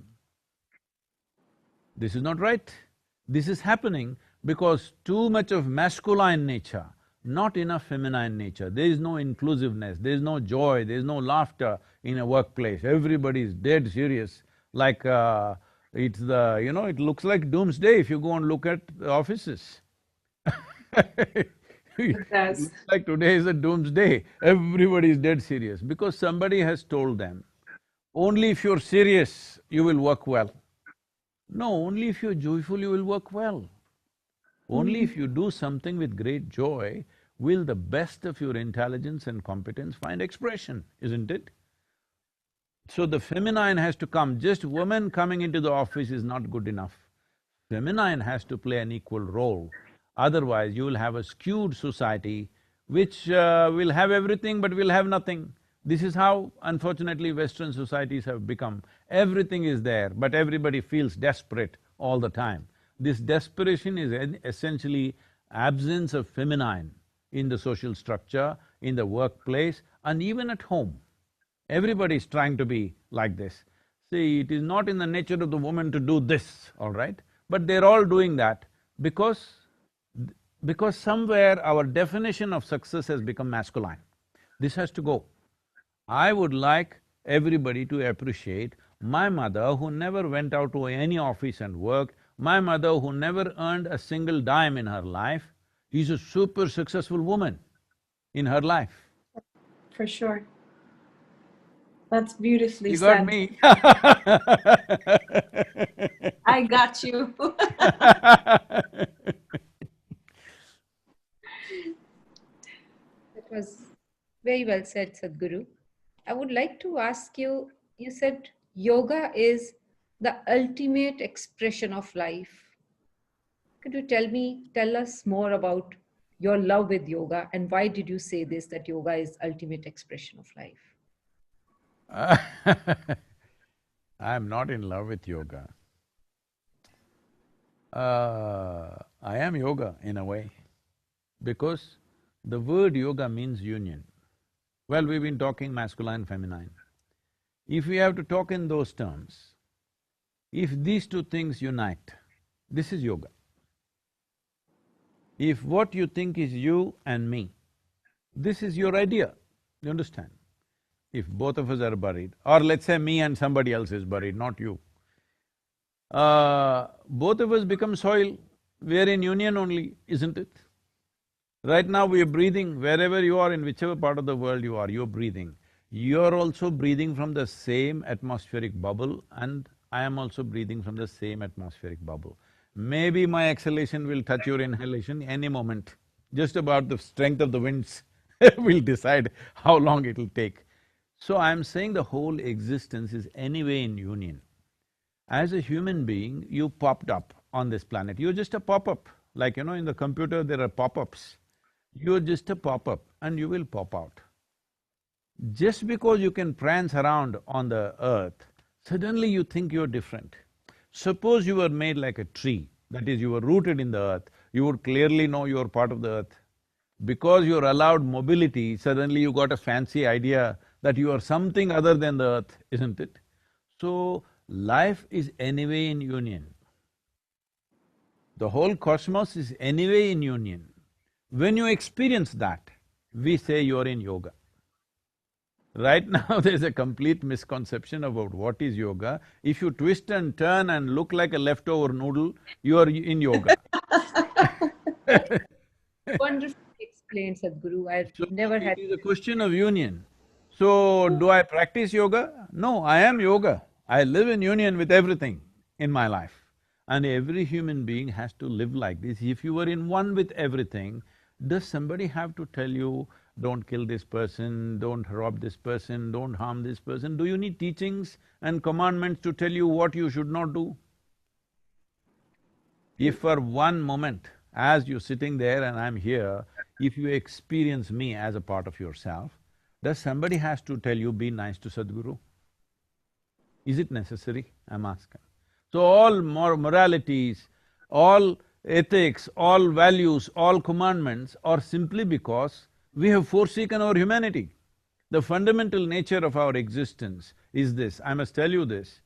This is not right. This is happening because too much of masculine nature, not enough feminine nature. There is no inclusiveness, there is no joy, there is no laughter in a workplace. Everybody is dead serious, like it's the… it looks like doomsday if you go and look at the offices. It It does. looks like today is a doomsday. Everybody is dead serious because somebody has told them, only if you're serious, you will work well. No, only if you're joyful, you will work well. Only if you do something with great joy will the best of your intelligence and competence find expression, isn't it? So the feminine has to come. Just women coming into the office is not good enough. Feminine has to play an equal role. Otherwise, you will have a skewed society which will have everything but will have nothing. This is how, unfortunately, Western societies have become. Everything is there, but everybody feels desperate all the time. This desperation is essentially absence of feminine in the social structure, in the workplace, and even at home. Everybody is trying to be like this. See, it is not in the nature of the woman to do this, all right? But they're all doing that because… because somewhere our definition of success has become masculine. This has to go. I would like everybody to appreciate my mother who never went out to any office and worked, my mother who never earned a single dime in her life, is a super successful woman in her life. For sure. That's beautifully You got said. me? I got you. That was very well said, Sadhguru. I would like to ask you, you said yoga is the ultimate expression of life. Could you tell us more about your love with yoga and why did you say this, that yoga is ultimate expression of life? I'm not in love with yoga. I am yoga in a way, because the word yoga means union. Well, we've been talking masculine, feminine. If we have to talk in those terms, if these two things unite, this is yoga. If what you think is you and me, this is your idea, you understand? If both of us are buried, or let's say me and somebody else is buried, not you, both of us become soil, we are in union only, isn't it? Right now we are breathing, wherever you are, in whichever part of the world you are, you're breathing. You're also breathing from the same atmospheric bubble and I am also breathing from the same atmospheric bubble. Maybe my exhalation will touch your inhalation any moment. Just about the strength of the winds will decide how long it'll take. So I'm saying the whole existence is anyway in union. As a human being, you popped up on this planet. You're just a pop-up. Like, in the computer there are pop-ups. You're just a pop-up and you will pop out. Just because you can prance around on the earth, suddenly you think you're different. Suppose you were made like a tree, that is, you were rooted in the earth, you would clearly know you're part of the earth. Because you're allowed mobility, suddenly you got a fancy idea that you are something other than the earth, isn't it? So, life is anyway in union. The whole cosmos is anyway in union. When you experience that, we say you're in yoga. Right now there's a complete misconception about what is yoga. If you twist and turn and look like a leftover noodle, you are in yoga. Wonderfully explained, Sadhguru. I've So, never it had… is a question of union. So, do I practice yoga? No, I am yoga. I live in union with everything in my life. And every human being has to live like this. If you are in one with everything, does somebody have to tell you, don't kill this person, don't rob this person, don't harm this person? Do you need teachings and commandments to tell you what you should not do? If for one moment, as you're sitting there and I'm here, if you experience me as a part of yourself, does somebody has to tell you, be nice to Sadhguru? Is it necessary? I'm asking. So all moralities, all ethics, all values, all commandments are simply because we have forsaken our humanity. The fundamental nature of our existence is this, I must tell you this,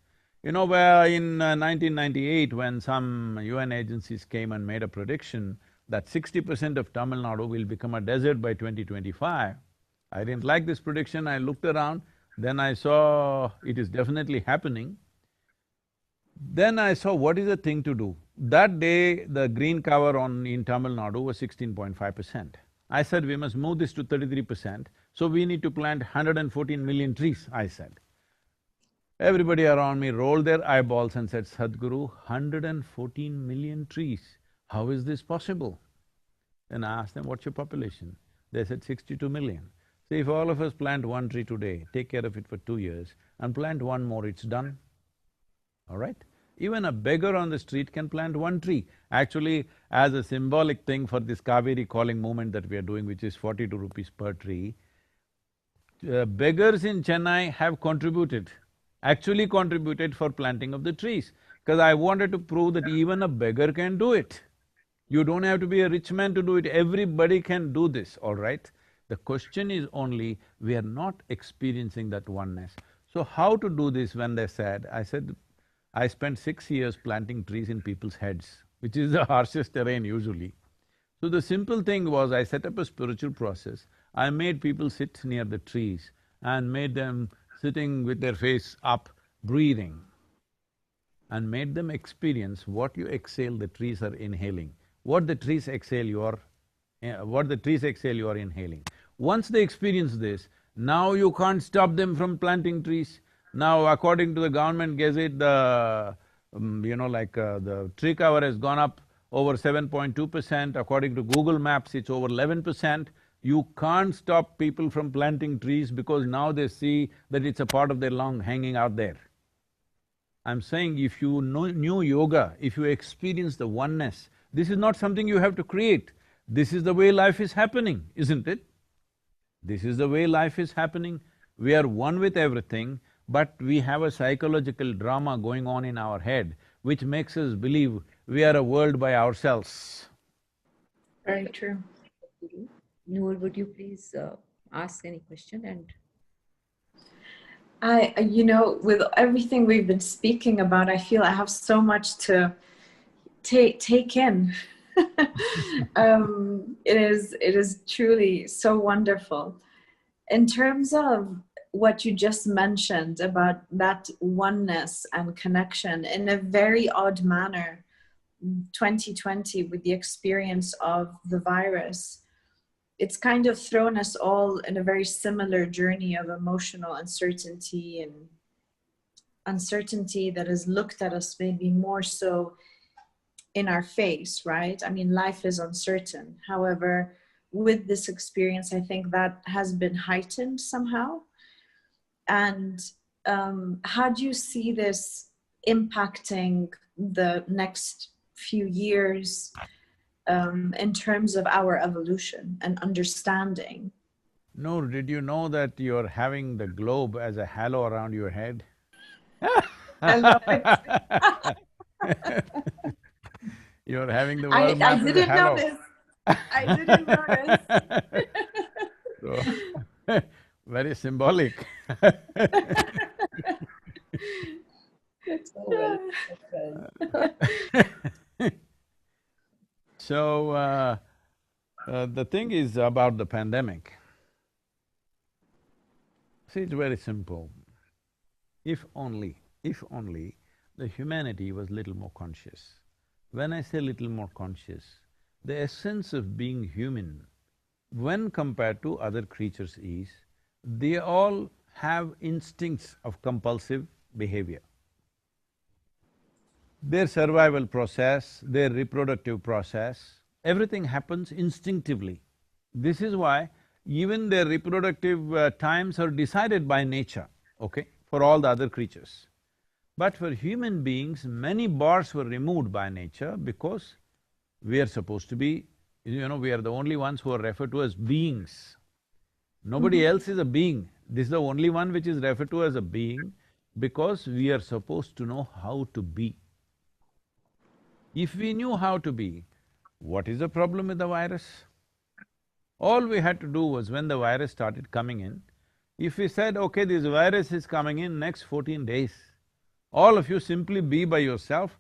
Where in 1998, when some UN agencies came and made a prediction that 60% of Tamil Nadu will become a desert by 2025, I didn't like this prediction, I looked around, then I saw it is definitely happening. Then I saw what is the thing to do. That day, the green cover in Tamil Nadu was 16.5%. I said, we must move this to 33%, so we need to plant 114 million trees, I said. Everybody around me rolled their eyeballs and said, Sadhguru, 114 million trees, how is this possible? Then I asked them, what's your population? They said 62 million. So if all of us plant one tree today, take care of it for 2 years, and plant one more, it's done. All right? Even a beggar on the street can plant one tree. Actually, as a symbolic thing for this Kaveri calling movement that we are doing, which is 42 rupees per tree, beggars in Chennai have actually contributed for planting of the trees, because I wanted to prove that even a beggar can do it. You don't have to be a rich man to do it, everybody can do this, all right? The question is only, we are not experiencing that oneness. So how to do this when they said, I said, I spent 6 years planting trees in people's heads, which is the harshest terrain usually. So the simple thing was, I set up a spiritual process. I made people sit near the trees and made them sitting with their face up, breathing, and made them experience what you exhale, the trees are inhaling. What the trees exhale, you are inhaling. Once they experience this, now you can't stop them from planting trees. Now, according to the government gazette, the tree cover has gone up over 7.2%. According to Google Maps, it's over 11%. You can't stop people from planting trees because now they see that it's a part of their lung hanging out there. I'm saying if you knew yoga, if you experience the oneness, this is not something you have to create. This is the way life is happening, isn't it? This is the way life is happening. We are one with everything, but we have a psychological drama going on in our head which makes us believe we are a world by ourselves. Very true. Noor, would you please ask any question? And with everything we've been speaking about, I feel I have so much to take in. It is truly so wonderful. In terms of what you just mentioned about that oneness and connection, in a very odd manner, 2020, with the experience of the virus, it's kind of thrown us all in a very similar journey of emotional uncertainty and uncertainty that has looked at us maybe more so in our face, right? I mean, life is uncertain. However, with this experience, I think that has been heightened somehow. And how do you see this impacting the next few years in terms of our evolution and understanding? Noor, did you know that you're having the globe as a halo around your head? I love it. You're having the world map as a didn't halo. notice. I didn't notice. So, very symbolic. So, the thing is about the pandemic. See, it's very simple. If only the humanity was little more conscious. When I say little more conscious, the essence of being human, when compared to other creatures is, they all have instincts of compulsive behavior. Their survival process, their reproductive process, everything happens instinctively. This is why even their reproductive times are decided by nature, okay, for all the other creatures. But for human beings, many bars were removed by nature because we are supposed to be, we are the only ones who are referred to as beings. Nobody else is a being. This is the only one which is referred to as a being because we are supposed to know how to be. If we knew how to be, what is the problem with the virus? All we had to do was when the virus started coming in, if we said, okay, this virus is coming in next 14 days, All of you simply be by yourself,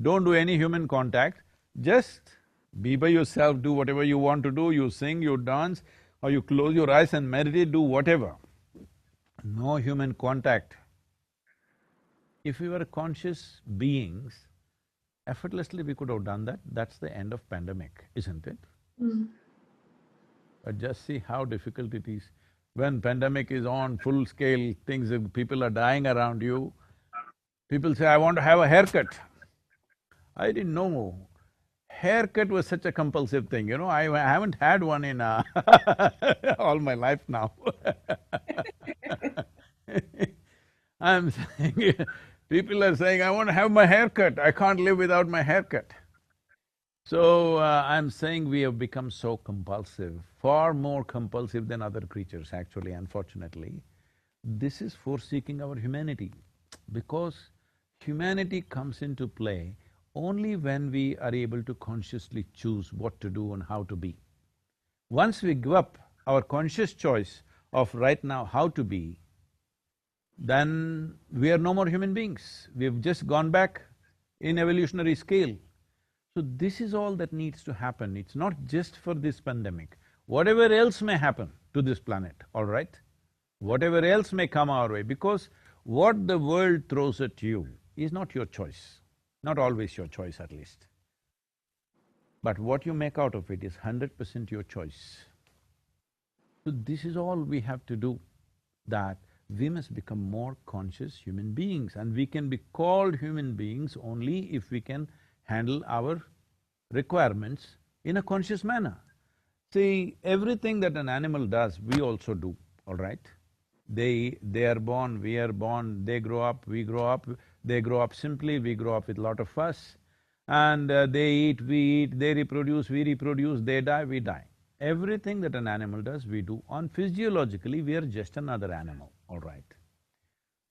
don't do any human contact, just be by yourself, do whatever you want to do, you sing, you dance, or you close your eyes and meditate, do whatever. No human contact. If we were conscious beings, effortlessly we could have done that. That's the end of pandemic, isn't it? But just see how difficult it is. When pandemic is on full scale, people are dying around you, people say, I want to have a haircut. I didn't know haircut was such a compulsive thing, you know, I haven't had one in all my life now. I'm saying, people are saying, I want to have my haircut, I can't live without my haircut. So, I'm saying we have become so compulsive, far more compulsive than other creatures actually, unfortunately. This is forsaking our humanity, because humanity comes into play only when we are able to consciously choose what to do and how to be. Once we give up our conscious choice of right now how to be, then we are no more human beings. We've just gone back in evolutionary scale. So this is all that needs to happen. It's not just for this pandemic. Whatever else may happen to this planet, all right? Whatever else may come our way, because what the world throws at you is not your choice. Not always your choice at least. But what you make out of it is 100% your choice. So this is all we have to do, that we must become more conscious human beings, and we can be called human beings only if we can handle our requirements in a conscious manner. See, everything that an animal does, we also do, all right? They are born, we are born, they grow up, we grow up, they grow up simply, we grow up with lot of fuss, and they eat, we eat, they reproduce, we reproduce, they die, we die. Everything that an animal does, we do. On physiologically, we are just another animal, all right?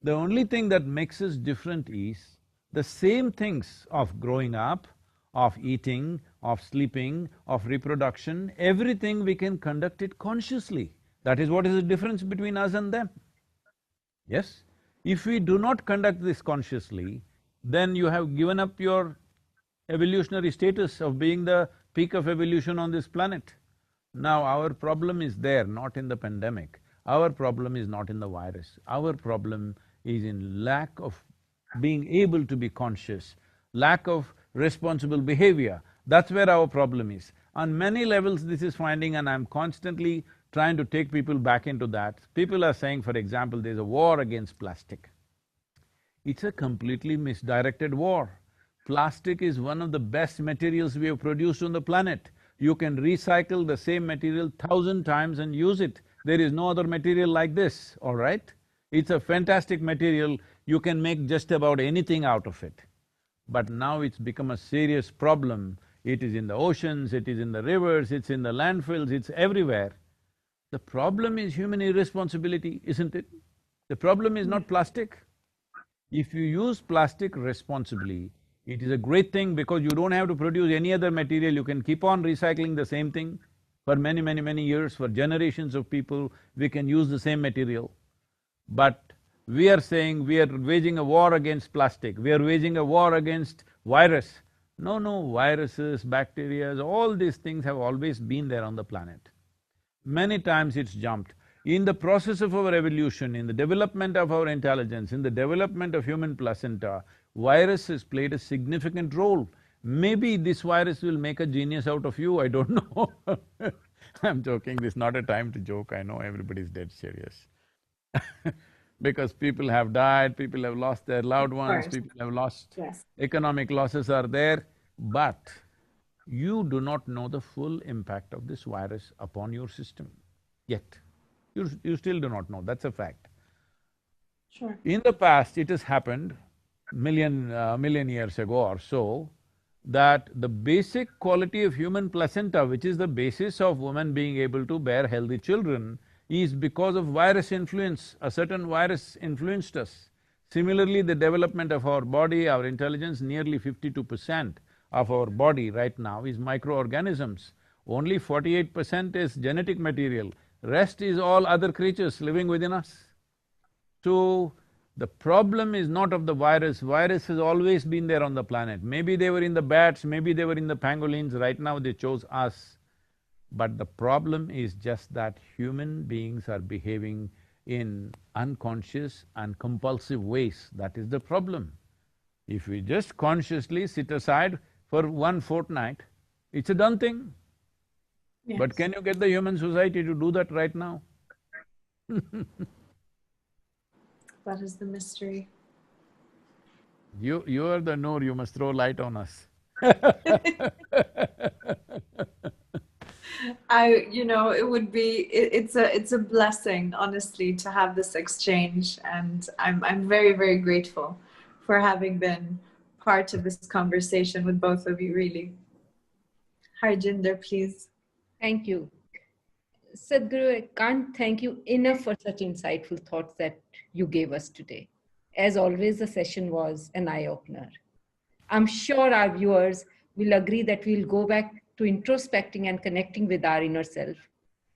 The only thing that makes us different is the same things of growing up, of eating, of sleeping, of reproduction, everything we can conduct it consciously. That is what is the difference between us and them. Yes? If we do not conduct this consciously, then you have given up your evolutionary status of being the peak of evolution on this planet. Now our problem is there, not in the pandemic. Our problem is not in the virus. Our problem is in lack of being able to be conscious, lack of responsible behavior. That's where our problem is. On many levels this is finding, and I'm constantly trying to take people back into that. People are saying, for example, there's a war against plastic. It's a completely misdirected war. Plastic is one of the best materials we have produced on the planet. You can recycle the same material 1,000 times and use it. There is no other material like this, all right? It's a fantastic material, you can make just about anything out of it. But now it's become a serious problem. It is in the oceans, it is in the rivers, it's in the landfills, it's everywhere. The problem is human irresponsibility, isn't it? The problem is not plastic. If you use plastic responsibly, it is a great thing because you don't have to produce any other material, you can keep on recycling the same thing for many years, for generations of people, we can use the same material. But we are saying we are waging a war against plastic, we are waging a war against virus. No, viruses, bacteria, all these things have always been there on the planet. Many times it's jumped. In the process of our evolution, in the development of our intelligence, in the development of human placenta, virus has played a significant role. Maybe this virus will make a genius out of you, I don't know. I'm joking, this is not a time to joke, I know everybody's dead serious. Because people have died, people have lost their loved ones, people have lost… Yes. Economic losses are there, but you do not know the full impact of this virus upon your system yet. You still do not know, that's a fact. Sure. In the past, it has happened million years ago or so, that the basic quality of human placenta, which is the basis of women being able to bear healthy children, is because of virus influence. A certain virus influenced us. Similarly, the development of our body, our intelligence, nearly 52% of our body right now is microorganisms. Only 48% is genetic material, rest is all other creatures living within us. So, The problem is not of the virus. Virus has always been there on the planet. Maybe they were in the bats, maybe they were in the pangolins, right now they chose us. But the problem is just that human beings are behaving in unconscious and compulsive ways. That is the problem. If we just consciously sit aside for one fortnight, it's a done thing. Yes. But can you get the human society to do that right now? That is the mystery. You are the Noor, you must throw light on us. It would be, it's a blessing, honestly, to have this exchange. And I'm very, very grateful for having been part of this conversation with both of you, really. Harjinder, please. Thank you. Sadhguru, I can't thank you enough for such insightful thoughts that you gave us today. As always, the session was an eye-opener. I'm sure our viewers will agree that we'll go back to introspecting and connecting with our inner self,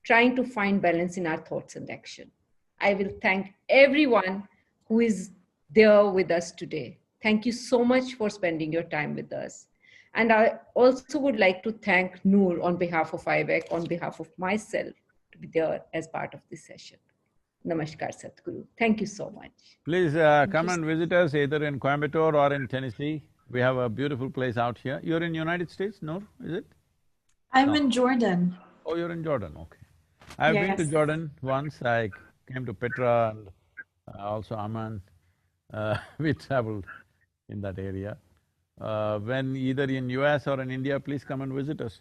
trying to find balance in our thoughts and action. I will thank everyone who is there with us today. Thank you so much for spending your time with us. And I also would like to thank Noor on behalf of IWEC, on behalf of myself, to be there as part of this session. Namaskar, Sadhguru. Thank you so much. Please come and visit us either in Coimbatore or in Tennessee. We have a beautiful place out here. You're in United States, Noor, is it? I'm in Jordan. Oh, you're in Jordan, okay. I've been to Yes. Jordan once. I came to Petra and also Amman. We traveled in that area. When either in US or in India, please come and visit us.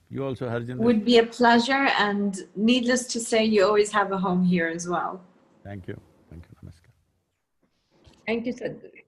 You also, Harjinder. Would be a pleasure, and needless to say, you always have a home here as well. Thank you. Thank you. Namaskar. Thank you, Sadhguru.